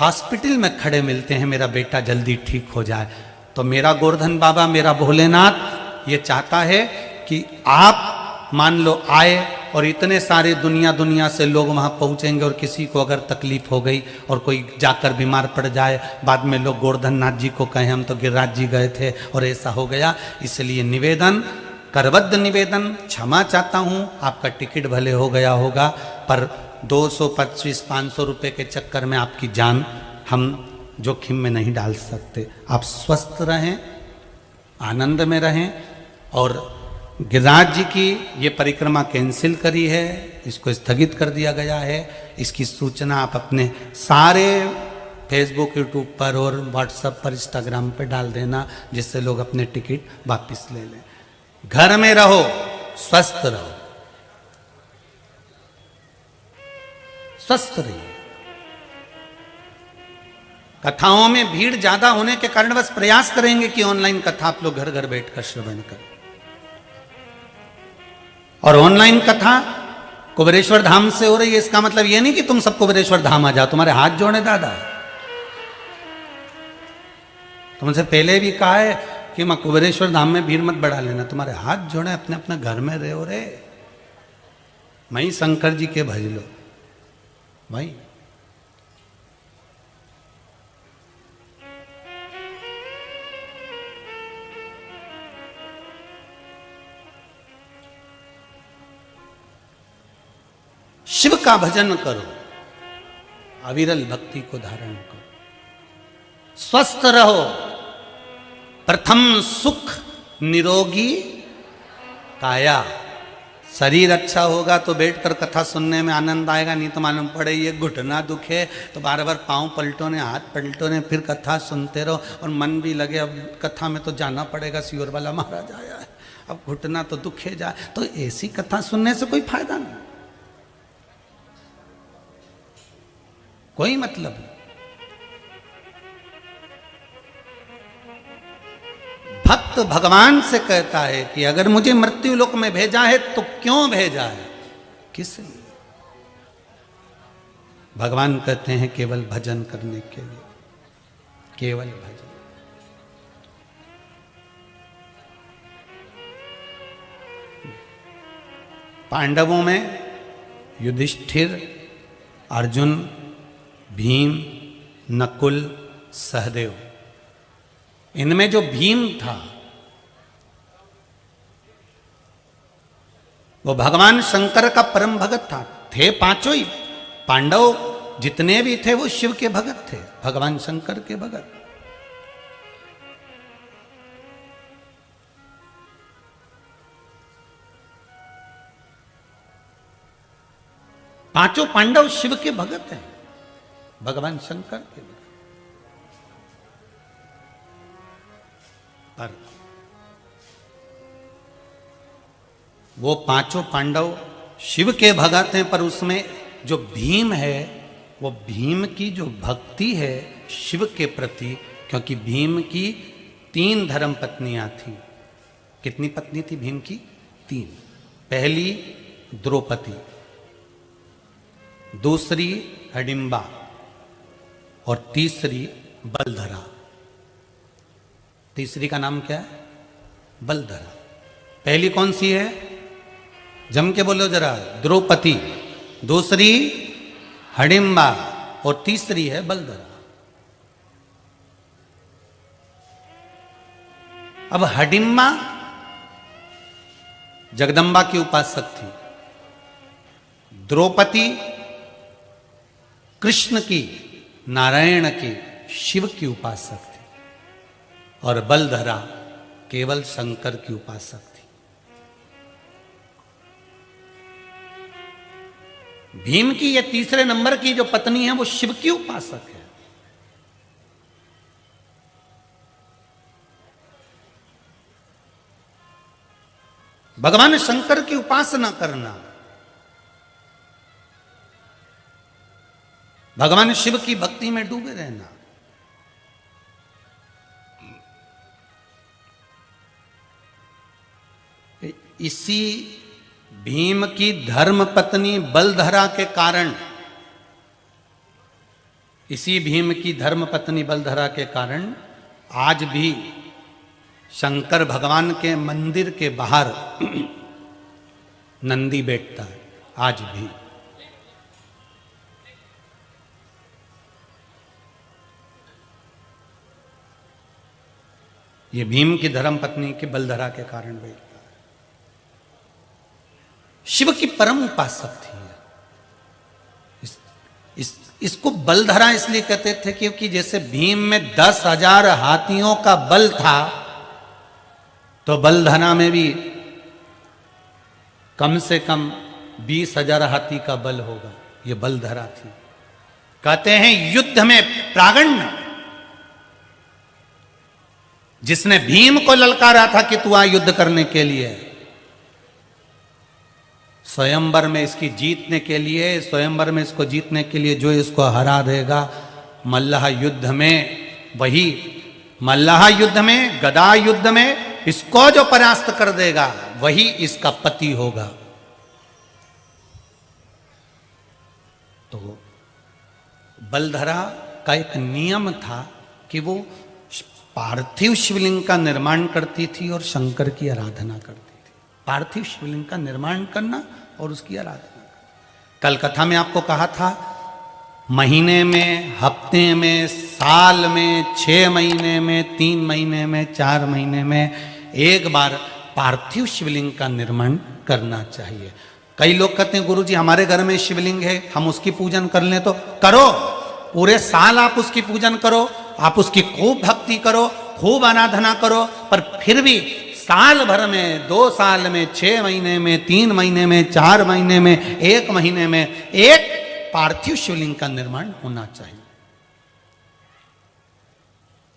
हॉस्पिटल में खड़े मिलते हैं, मेरा बेटा जल्दी ठीक हो जाए। तो मेरा गोवर्धन बाबा, मेरा भोलेनाथ ये चाहता है कि आप मान लो आए और इतने सारे दुनिया से लोग वहाँ पहुँचेंगे और किसी को अगर तकलीफ हो गई और कोई जाकर बीमार पड़ जाए, बाद में लोग गोवर्धन नाथ जी को कहें हम तो गिरिराज जी गए थे और ऐसा हो गया। इसलिए निवेदन, करबद्ध निवेदन, क्षमा चाहता हूँ। आपका टिकट भले हो गया होगा, पर 225-500 रुपये के चक्कर में आपकी जान हम जोखिम में नहीं डाल सकते। आप स्वस्थ रहें, आनंद में रहें। और गिरिराज जी की ये परिक्रमा कैंसिल करी है, इसको स्थगित कर दिया गया है। इसकी सूचना आप अपने सारे फेसबुक, यूट्यूब पर और व्हाट्सएप पर, इंस्टाग्राम पर डाल देना, जिससे लोग अपने टिकट वापस ले लें। घर में रहो, स्वस्थ रहो, स्वस्थ रहिए। कथाओं में भीड़ ज्यादा होने के कारण बस प्रयास करेंगे कि ऑनलाइन कथा आप लोग घर घर बैठकर श्रवण करें। और ऑनलाइन कथा कुबेरेश्वर धाम से हो रही है, इसका मतलब यह नहीं कि तुम सब कुबेरेश्वर धाम आ जाओ, तुम्हारे हाथ जोड़े दादा। तुमसे पहले भी कहा है, कि माँ कुबेरेश्वर धाम में भीड़ मत बढ़ा लेना, तुम्हारे हाथ जोड़े, अपने अपने घर में रहो रे, वहीं शंकर जी के भज लो भाई। शिव का भजन करो, अविरल भक्ति को धारण करो, स्वस्थ रहो, प्रथम सुख निरोगी काया। शरीर अच्छा होगा तो बैठकर कथा सुनने में आनंद आएगा, नहीं तो मालूम पड़े ये घुटना दुखे तो बार बार पांव पलटो ने, हाथ पलटो ने, फिर कथा सुनते रहो और मन भी लगे अब कथा में तो जाना पड़ेगा, सियोर वाला महाराज आया है, अब घुटना तो दुखे जाए, तो ऐसी कथा सुनने से कोई फायदा नहीं, कोई मतलब नहीं। भक्त भगवान से कहता है कि अगर मुझे मृत्यु लोक में भेजा है तो क्यों भेजा है, किस लिए? भगवान कहते हैं केवल भजन करने के लिए, केवल भजन। पांडवों में युधिष्ठिर, अर्जुन, भीम, नकुल, सहदेव, इनमें जो भीम था वो भगवान शंकर का परम भगत था। थे पांचों ही पांडव जितने भी थे वो शिव के भगत थे, भगवान शंकर के भगत। पांचों पांडव शिव के भगत हैं, भगवान शंकर के भगत। पर वो पांचों पांडव शिव के भगत हैं, पर उसमें जो भीम है वो भीम की जो भक्ति है शिव के प्रति, क्योंकि भीम की 3 धर्म पत्नियां थी। कितनी पत्नी थी भीम की? 3। पहली द्रौपदी, दूसरी हिडिंबा और तीसरी बलधरा। तीसरी का नाम क्या है? बलधरा। पहली कौन सी है? जम के बोलो जरा। द्रौपदी, दूसरी हिडिंबा और तीसरी है बलधरा। अब हिडिंबा जगदम्बा की उपासक थी, द्रौपदी कृष्ण की, नारायण की, शिव की उपासक थी, और बलधरा केवल शंकर की उपासक थी। भीम की ये तीसरे नंबर की जो पत्नी है वो शिव की उपासक है। भगवान शंकर की उपासना करना, भगवान शिव की भक्ति में डूबे रहना। इसी भीम की धर्म पत्नी बलधरा के कारण, इसी भीम की धर्म पत्नी बलधरा के कारण आज भी शंकर भगवान के मंदिर के बाहर नंदी बैठता है, आज भी। ये भीम की धर्म पत्नी के बलधरा के कारण बैठता है। शिव की परम उपासक थी। इसको बलधरा इसलिए कहते थे क्योंकि जैसे भीम में 10,000 हाथियों का बल था, तो बलधरा में भी कम से कम 20,000 हाथी का बल होगा। ये बलधरा थी। कहते हैं युद्ध में प्रागण्य, जिसने भीम को ललकारा था कि तू आ युद्ध करने के लिए, स्वयंवर में इसकी जीतने के लिए, स्वयंवर में इसको जीतने के लिए जो इसको हरा देगा मल्लाह युद्ध में, वही मल्लाह युद्ध में, गदा युद्ध में इसको जो परास्त कर देगा वही इसका पति होगा। तो बलधरा का एक नियम था कि वो पार्थिव शिवलिंग का निर्माण करती थी और शंकर की आराधना करती थी। पार्थिव शिवलिंग का निर्माण करना और उसकी आराधना करना। कल कथा में आपको कहा था, महीने में, हफ्ते में, साल में, 6 महीने में, 3 महीने में, 4 महीने में एक बार पार्थिव शिवलिंग का निर्माण करना चाहिए। कई लोग कहते हैं गुरुजी हमारे घर में शिवलिंग है, हम उसकी पूजन कर लें, तो करो, पूरे साल आप उसकी पूजन करो, आप उसकी खूब भक्ति करो, खूब आराधना करो, पर फिर भी साल भर में, 2 साल में, 6 महीने में, 3 महीने में, 4 महीने में, 1 महीने में एक पार्थिव शिवलिंग का निर्माण होना चाहिए।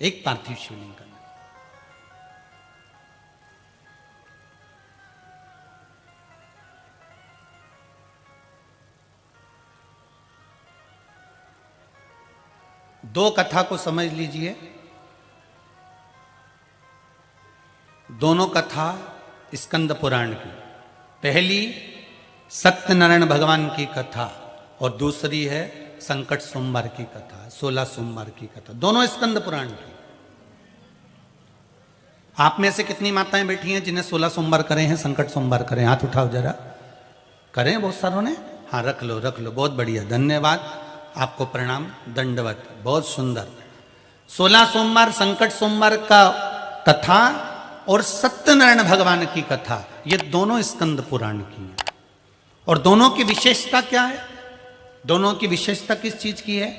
एक पार्थिव शिवलिंग का निर्माण। दो कथा को समझ लीजिए। दोनों कथा स्कंद पुराण की। पहली सत्यनारायण भगवान की कथा और दूसरी है संकट सोमवार की कथा, 16 सोमवार की कथा, दोनों स्कंद पुराण की। आप में से कितनी माताएं बैठी हैं जिन्हें 16 सोमवार करे हैं, संकट सोमवार करें? हाथ उठाओ जरा। करें बहुत सारों ने? हाँ, रख लो रख लो, बहुत बढ़िया, धन्यवाद, आपको प्रणाम, दंडवत, बहुत सुंदर। 16 सोमवार संकट सोमवार का कथा और सत्यनारायण भगवान की कथा, ये दोनों स्कंद पुराण की हैं। और दोनों की विशेषता क्या है? दोनों की विशेषता किस चीज की है?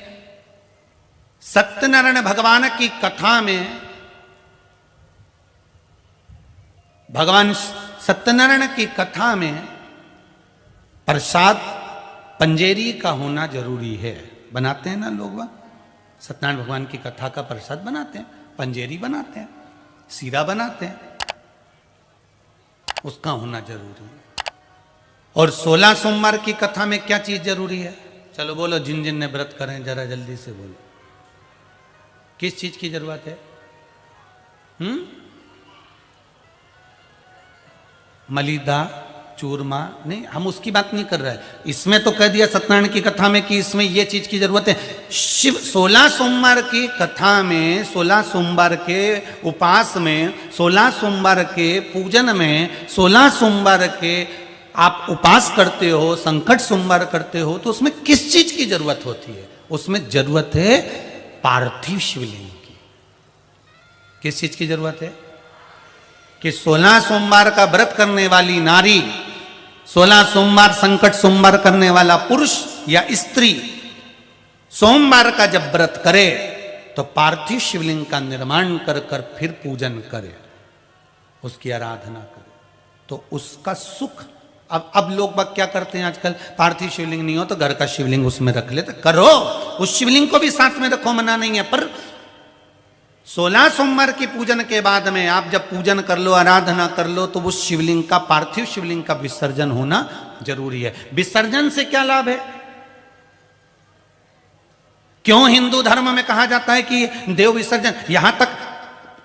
सत्यनारायण भगवान की कथा में भगवान सत्यनारायण की कथा में प्रसाद पंजेरी का होना जरूरी है। बनाते हैं ना लोग, सत्यनारायण भगवान की कथा का प्रसाद बनाते हैं, पंजेरी बनाते हैं, सीरा बनाते हैं, उसका होना जरूरी है। और 16 सोमवार की कथा में क्या चीज जरूरी है? चलो बोलो, जिन जिन ने व्रत करें जरा जल्दी से बोलो, किस चीज की जरूरत है? मलिदा, चूरमा? नहीं, हम उसकी बात नहीं कर रहे हैं। इसमें तो कह दिया सत्यनारायण की कथा में कि इसमें ये चीज की जरूरत है। शिव 16 सोमवार की कथा में, 16 सोमवार के उपास में, 16 सोमवार के पूजन में, 16 सोमवार के आप उपास करते हो, संकट सोमवार करते हो, तो उसमें किस चीज की जरूरत होती है? उसमें जरूरत है पार्थिव शिवलिंग की। किस चीज की जरूरत है? कि 16 सोमवार का व्रत करने वाली नारी, 16 सोमवार संकट सोमवार करने वाला पुरुष या स्त्री सोमवार का जब व्रत करे तो पार्थिव शिवलिंग का निर्माण कर कर फिर पूजन करे, उसकी आराधना करे, तो उसका सुख। अब लोग बात क्या करते हैं आजकल, पार्थिव शिवलिंग नहीं हो तो घर का शिवलिंग उसमें रख लेते। करो, उस शिवलिंग को भी साथ में रखो, मना नहीं है, पर 16 सोमवार की पूजन के बाद में आप जब पूजन कर लो, आराधना कर लो, तो उस शिवलिंग का, पार्थिव शिवलिंग का विसर्जन होना जरूरी है। विसर्जन से क्या लाभ है? क्यों हिंदू धर्म में कहा जाता है कि देव विसर्जन? यहां तक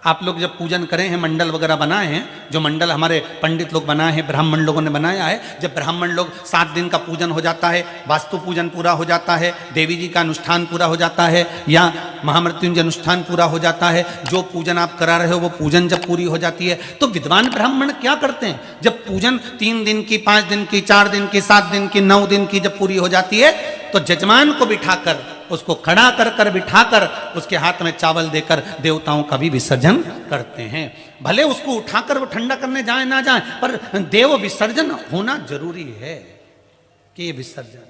आप लोग जब पूजन करें हैं, मंडल वगैरह बनाए हैं, जो मंडल हमारे पंडित लोग बनाए हैं, ब्राह्मण लोगों ने बनाया है, जब ब्राह्मण लोग 7 दिन का पूजन हो जाता है, वास्तु पूजन पूरा हो जाता है, देवी जी का अनुष्ठान पूरा हो जाता है, या महामृत्युंजय अनुष्ठान पूरा हो जाता है, जो पूजन आप करा रहे हो वो पूजन जब पूरी हो जाती है, तो विद्वान ब्राह्मण क्या करते हैं? जब पूजन 3 दिन की, 5 दिन की, 4 दिन की, 7 दिन की, 9 दिन की जब पूरी हो जाती है, तो जजमान को बिठाकर, उसको खड़ा कर कर बिठाकर, उसके हाथ में चावल देकर देवताओं का भी विसर्जन करते हैं। भले उसको उठाकर वो ठंडा करने जाए ना जाए, पर देव विसर्जन होना जरूरी है कि ये विसर्जन।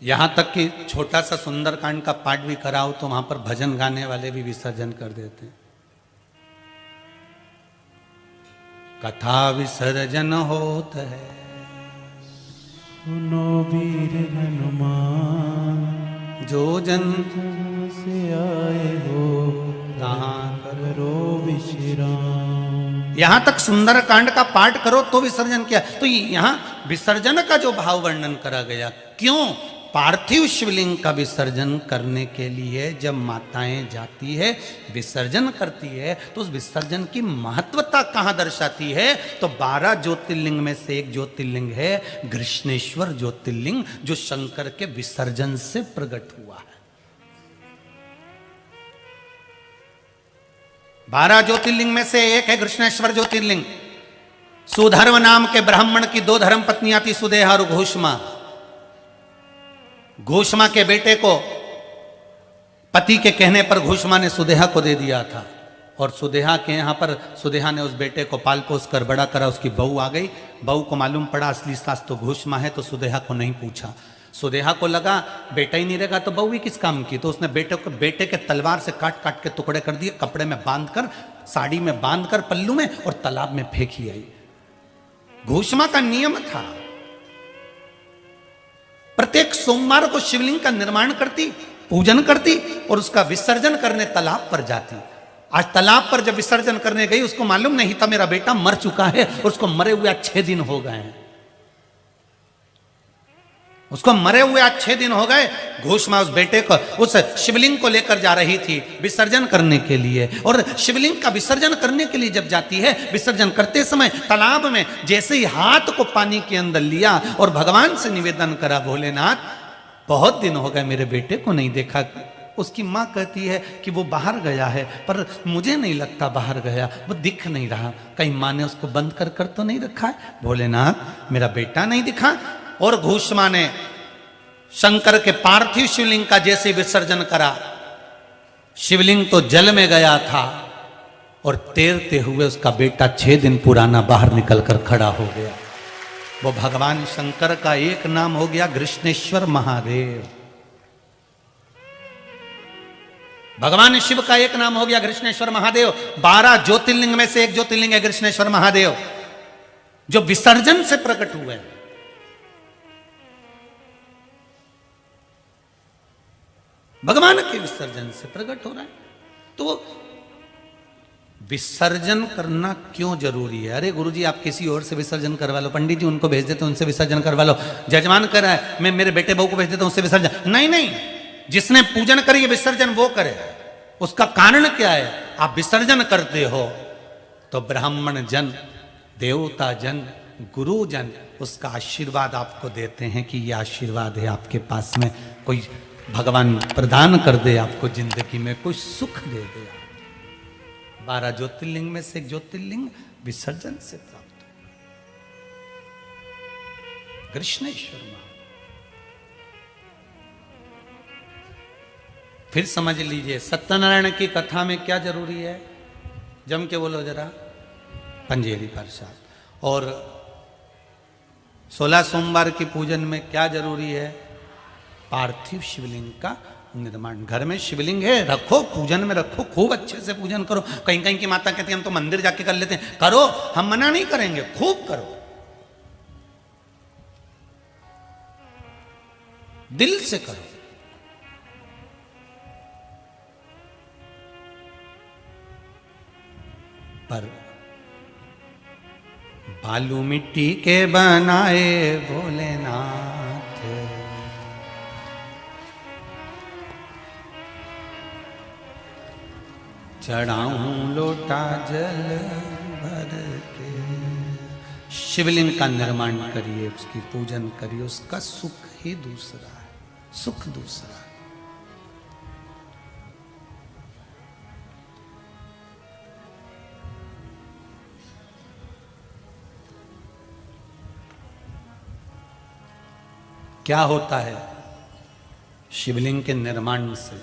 यहां तक कि छोटा सा सुंदरकांड का पाठ भी कराओ तो वहां पर भजन गाने वाले भी विसर्जन कर देते हैं। कथा विसर्जन होता है, सुनो वीर हनुमान, जो जन से आए हो कहाँ करो विश्राम। यहां तक सुंदरकांड का पाठ करो तो विसर्जन किया। तो यहां विसर्जन का जो भाव वर्णन करा गया, क्यों? पार्थिव शिवलिंग का विसर्जन करने के लिए जब माताएं जाती है, विसर्जन करती है, तो उस विसर्जन की महत्वता कहां दर्शाती है? तो 12 ज्योतिर्लिंग में से एक ज्योतिर्लिंग है घृष्णेश्वर ज्योतिर्लिंग, जो शंकर के विसर्जन से प्रकट हुआ है। 12 ज्योतिर्लिंग में से एक है घृष्णेश्वर ज्योतिर्लिंग। सुधर्म नाम के ब्राह्मण की 2 धर्म पत्नियां थी, सुदेहा और घोषमा। घोषमा के बेटे को पति के कहने पर घोषमा ने सुदेहा को दे दिया था, और सुदेहा के यहां पर सुदेहा ने उस बेटे को पाल पोस कर बड़ा करा। उसकी बहू आ गई, बहू को मालूम पड़ा असली सास तो घोषमा है, तो सुदेहा को नहीं पूछा। सुदेहा को लगा बेटा ही नहीं रहेगा तो बहू ही किस काम की, तो उसने बेटे के तलवार से काट काट के टुकड़े कर दिए, कपड़े में बांधकर, साड़ी में बांधकर, पल्लू में, और तालाब में फेंकी आई। घोषमा का नियम था, प्रत्येक सोमवार को शिवलिंग का निर्माण करती, पूजन करती और उसका विसर्जन करने तालाब पर जाती। आज तालाब पर जब विसर्जन करने गई, उसको मालूम नहीं था मेरा बेटा मर चुका है, और उसको मरे हुए 6 दिन हो गए हैं। उसको मरे हुए आज 6 दिन हो गए। घोषमा उस बेटे को, उस शिवलिंग को लेकर जा रही थी विसर्जन करने के लिए, और शिवलिंग का विसर्जन करने के लिए जब जाती है, विसर्जन करते समय तालाब में जैसे ही हाथ को पानी के अंदर लिया और भगवान से निवेदन करा, भोलेनाथ बहुत दिन हो गए मेरे बेटे को नहीं देखा। उसकी माँ कहती है कि वो बाहर गया है, पर मुझे नहीं लगता बाहर गया, वो दिख नहीं रहा, कहीं माँ ने उसको बंद कर तो नहीं रखा है। भोलेनाथ मेरा बेटा नहीं दिखा। और घोषमा ने शंकर के पार्थिव शिवलिंग का जैसे विसर्जन करा, शिवलिंग तो जल में गया था, और तैरते हुए उसका बेटा 6 दिन पुराना बाहर निकलकर खड़ा हो गया। वो भगवान शंकर का एक नाम हो गया घृष्णेश्वर महादेव। भगवान शिव का एक नाम हो गया घृष्णेश्वर महादेव। 12 ज्योतिर्लिंग में से एक ज्योतिर्लिंग है घृष्णेश्वर महादेव, जो विसर्जन से प्रकट हुए। भगवान के विसर्जन से प्रकट हो रहा है। तो विसर्जन करना क्यों जरूरी है? अरे गुरुजी आप किसी और से विसर्जन करवा लो, पंडित जी उनको भेज देते उनसे विसर्जन करवा लो, जजमान कर रहा है मैं मेरे बेटे बहू को भेज देता हूं उससे विसर्जन। नहीं नहीं, जिसने पूजन करी विसर्जन वो करे। उसका कारण क्या है? आप विसर्जन करते हो तो ब्राह्मण जन, देवता जन, गुरुजन उसका आशीर्वाद आपको देते हैं कि यह आशीर्वाद है आपके पास में, कोई भगवान प्रदान कर दे आपको जिंदगी में, कोई सुख दे दे। 12 ज्योतिर्लिंग में से एक ज्योतिर्लिंग विसर्जन से प्राप्त घृष्णेश्वर मां। फिर समझ लीजिए सत्यनारायण की कथा में क्या जरूरी है, जम के बोलो जरा, पंजेरी प्रसाद। और 16 सोमवार की पूजन में क्या जरूरी है? पार्थिव शिवलिंग का निर्माण। घर में शिवलिंग है, रखो, पूजन में रखो, खूब अच्छे से पूजन करो। कहीं कहीं की माता कहती है हम तो मंदिर जाके कर लेते हैं, करो, हम मना नहीं करेंगे, खूब करो, दिल से करो। पर बालू मिट्टी के बनाए भोलेनाथ, चढ़ाऊं लोटा जल भर के। शिवलिंग का निर्माण करिए, उसकी पूजन करिए, उसका सुख ही दूसरा है, सुख दूसरा है। क्या होता है शिवलिंग के निर्माण से?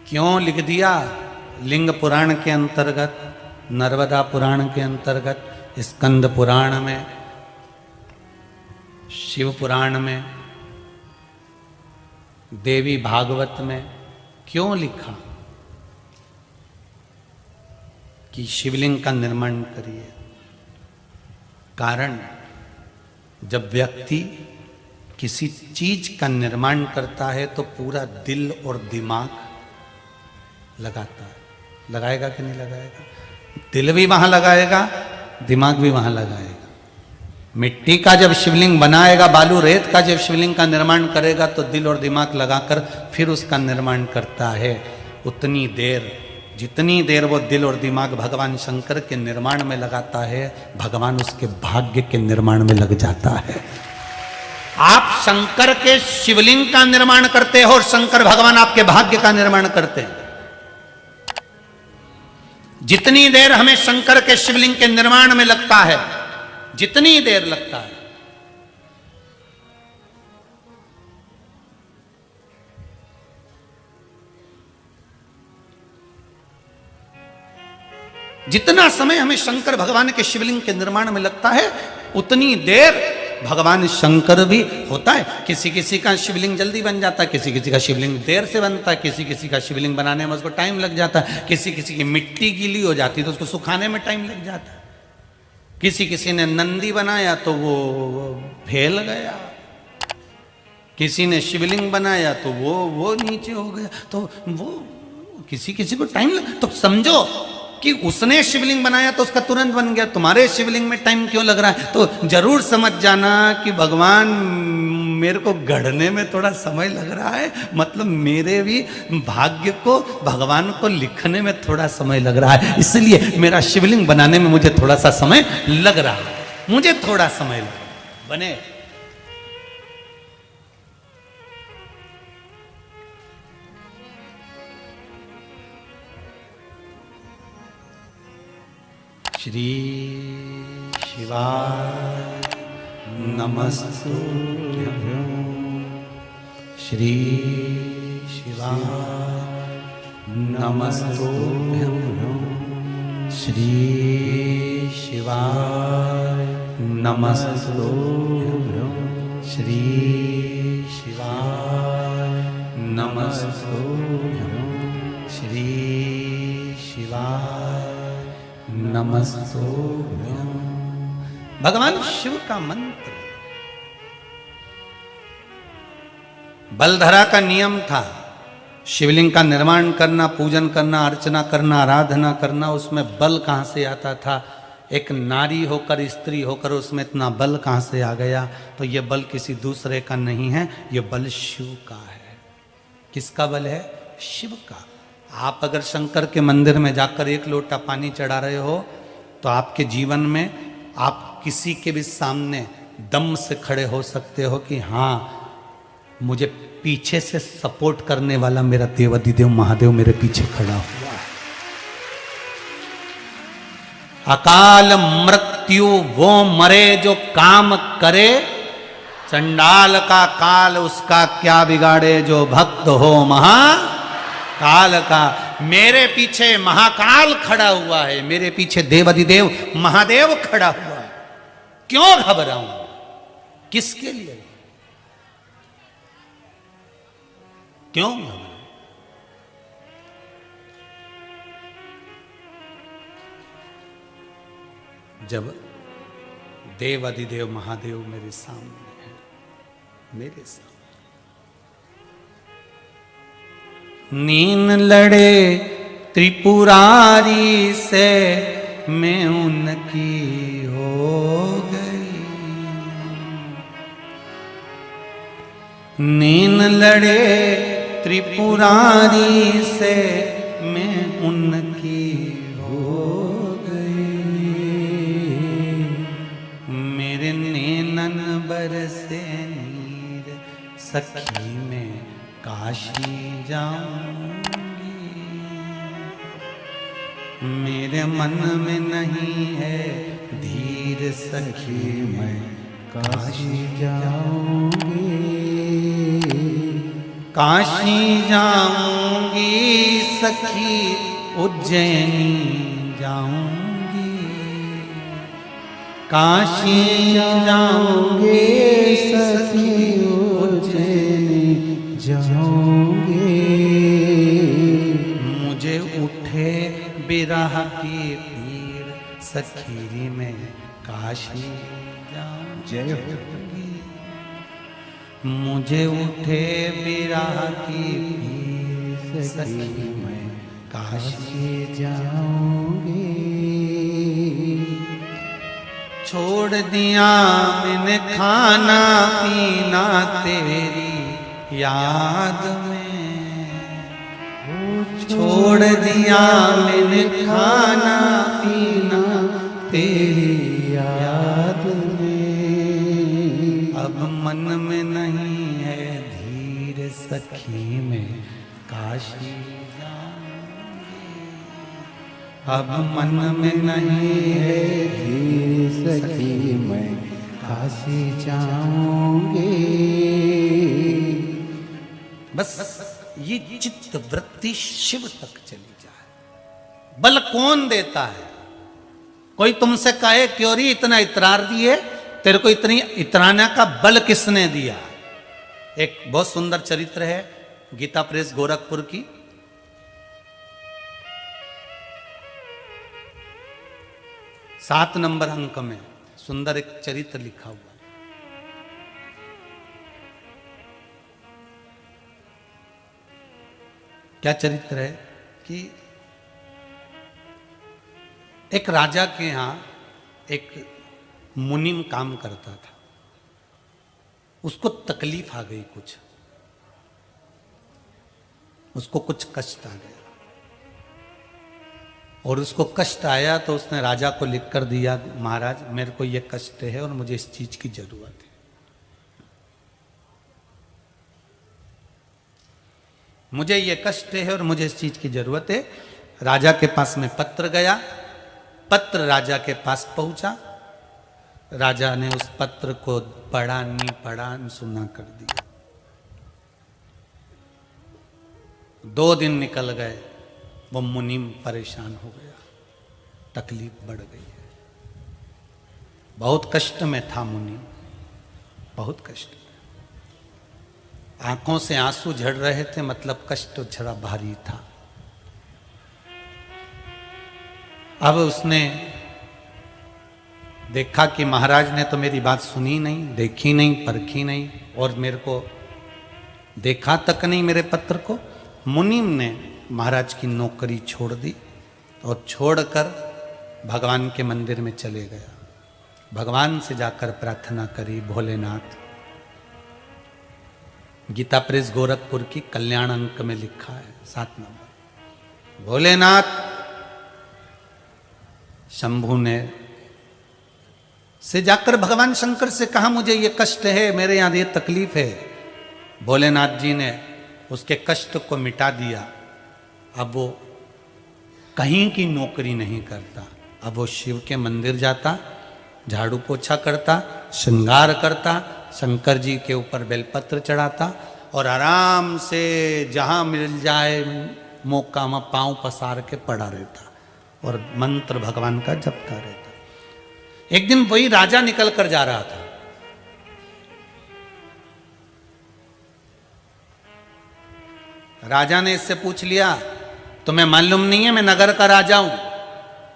क्यों लिख दिया? लिंग पुराण के अंतर्गत, नर्मदा पुराण के अंतर्गत, स्कंद पुराण में, शिव पुराण में, देवी भागवत में क्यों लिखा कि शिवलिंग का निर्माण करिए? कारण जब व्यक्ति किसी चीज का निर्माण करता है तो पूरा दिल और दिमाग लगाता है। लगाएगा कि नहीं लगाएगा? दिल भी वहां लगाएगा, दिमाग भी वहां लगाएगा। मिट्टी का जब शिवलिंग बनाएगा, बालू रेत का जब शिवलिंग का निर्माण करेगा तो दिल और दिमाग लगाकर फिर उसका निर्माण करता है। उतनी देर, जितनी देर वो दिल और दिमाग भगवान शंकर के निर्माण में लगाता है, भगवान उसके भाग्य के निर्माण में लग जाता है। आप शंकर के शिवलिंग का निर्माण करते हो और शंकर भगवान आपके भाग्य का निर्माण करते हैं। जितनी देर हमें शंकर के शिवलिंग के निर्माण में लगता है, जितनी देर लगता है, जितना समय हमें शंकर भगवान के शिवलिंग के निर्माण में लगता है, उतनी देर भगवान शंकर भी होता है। किसी किसी का शिवलिंग जल्दी बन जाता है, किसी किसी का शिवलिंग देर से बनता है, किसी किसी का शिवलिंग बनाने में उसको टाइम लग जाता है, किसी किसी की मिट्टी गीली हो जाती है तो उसको सुखाने में टाइम लग जाता है। किसी किसी ने नंदी बनाया तो वो फैल गया, किसी ने शिवलिंग बनाया तो वो नीचे हो गया, तो वो किसी किसी को टाइम लग। तो समझो कि उसने शिवलिंग बनाया तो उसका तुरंत बन गया, तुम्हारे शिवलिंग में टाइम क्यों लग रहा है? तो जरूर समझ जाना कि भगवान मेरे को गढ़ने में थोड़ा समय लग रहा है, मतलब मेरे भी भाग्य को भगवान को लिखने में थोड़ा समय लग रहा है, इसलिए मेरा शिवलिंग बनाने में मुझे थोड़ा सा समय लग रहा है, मुझे थोड़ा समय लग बने। श्री शिवाय नमस्तुभ्यं, श्री शिवाय नमस्तुभ्यं, श्री शिवाय नमस्तुभ्यं, श्री शिवाय नमस्तुभ्यं, श्री शिवाय नमस्तुभ्यं। भगवान शिव का मंत्र। बलधरा का नियम था शिवलिंग का निर्माण करना, पूजन करना, अर्चना करना, आराधना करना। उसमें बल कहाँ से आता था? एक नारी होकर, स्त्री होकर उसमें इतना बल कहाँ से आ गया? तो ये बल किसी दूसरे का नहीं है, ये बल शिव का है। किसका बल है? शिव का। आप अगर शंकर के मंदिर में जाकर एक लोटा पानी चढ़ा रहे हो तो आपके जीवन में आप किसी के भी सामने दम से खड़े हो सकते हो कि हाँ, मुझे पीछे से सपोर्ट करने वाला मेरा देवाधिदेव महादेव मेरे पीछे खड़ा हुआ है। अकाल मृत्यु वो मरे जो काम करे, चंडाल का काल उसका क्या बिगाड़े, जो भक्त हो महाकाल का। मेरे पीछे महाकाल खड़ा हुआ है, मेरे पीछे देवाधिदेव महादेव खड़ा हुआ है। क्यों घबराऊं? किसके लिए? क्यों घबराऊं? जब देवाधिदेव महादेव मेरे सामने है, मेरे सामने। नीन लड़े त्रिपुरारी से मैं उनकी हो गई, नीन लड़े त्रिपुरारी से मैं उनकी हो गई, मेरे नैनन बरसे नीर सखी में काशी जाऊंगी, मेरे मन में नहीं है धीर सखी मैं काशी जाऊंगी, काशी जाऊंगी सखी उज्जैनी जाऊंगी, काशी जाऊंगी सखी उज्जैनी जाऊंगी, मुझे उठे बिरह की पीर सखी में काशी जाऊंगी, मुझे उठे बिरह की पीर सखी में काशी जाऊंगी, छोड़ दिया मैंने खाना पीना तेरी याद में, छोड़ दिया मैंने खाना पीना तेरी याद में। अब मन में नहीं है धीर सखी में काशी जाऊंगी, अब मन में नहीं है धीर सखी मैं काशी जाऊंगी। बस ये चित्त वृत्ति शिव तक चली जाए। बल कौन देता है? कोई तुमसे कहे क्योरी इतना इतरार दिए, तेरे को इतनी इतराने का बल किसने दिया? एक बहुत सुंदर चरित्र है गीता प्रेस गोरखपुर की। 7 नंबर अंक में सुंदर एक चरित्र लिखा हुआ। क्या चरित्र है कि एक राजा के यहां एक मुनिम काम करता था। उसको तकलीफ आ गई, उसको कुछ कष्ट आ गया, और उसको कष्ट आया तो उसने राजा को लिख कर दिया, महाराज मेरे को ये कष्ट है और मुझे इस चीज की जरूरत है। मुझे ये कष्ट है और मुझे इस चीज की जरूरत है। राजा के पास में पत्र गया, पत्र राजा के पास पहुंचा। राजा ने उस पत्र को पढ़ा नहीं पढ़ा, सुना कर दिया। 2 दिन निकल गए, वो मुनीम परेशान हो गया, तकलीफ बढ़ गई है। बहुत कष्ट में था मुनीम, बहुत कष्ट। आंखों से आंसू झड़ रहे थे, मतलब कष्ट झड़ा भारी था। अब उसने देखा कि महाराज ने तो मेरी बात सुनी नहीं, देखी नहीं, परखी नहीं, और मेरे को देखा तक नहीं मेरे पत्र को। मुनीम ने महाराज की नौकरी छोड़ दी और छोड़कर भगवान के मंदिर में चले गया। भगवान से जाकर प्रार्थना करी, भोलेनाथ। गीता प्रेस गोरखपुर की कल्याण अंक में लिखा है 7 नंबर। भोलेनाथ, शंभू ने से जाकर भगवान शंकर से कहा मुझे ये कष्ट है, मेरे यहां ये तकलीफ है। भोलेनाथ जी ने उसके कष्ट को मिटा दिया। अब वो कहीं की नौकरी नहीं करता, अब वो शिव के मंदिर जाता, झाड़ू पोछा करता, श्रृंगार करता, शंकर जी के ऊपर बेलपत्र चढ़ाता और आराम से जहां मिल जाए मौका में पांव पसार के पड़ा रहता और मंत्र भगवान का जपता रहता। एक दिन वही राजा निकल कर जा रहा था। राजा ने इससे पूछ लिया, तुम्हें मालूम नहीं है मैं नगर का राजा हूं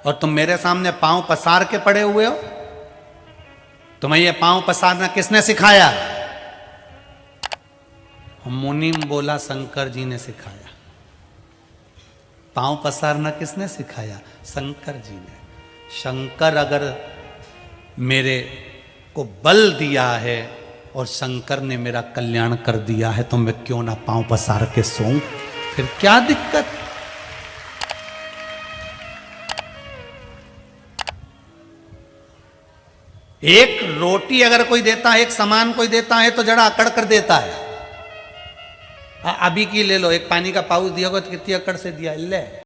और तुम मेरे सामने पांव पसार के पड़े हुए हो? तुम्हें ये पांव पसारना किसने सिखाया? मुनीम बोला, शंकर जी ने सिखाया। पांव पसारना किसने सिखाया? शंकर जी ने। शंकर अगर मेरे को बल दिया है और शंकर ने मेरा कल्याण कर दिया है तो मैं क्यों ना पांव पसार के सोऊं? फिर क्या दिक्कत? एक रोटी अगर कोई देता है, एक सामान कोई देता है तो जरा अकड़ कर देता है। अभी की ले लो, एक पानी का पाउच दिया होगा तो कितनी अकड़ से दिया, ले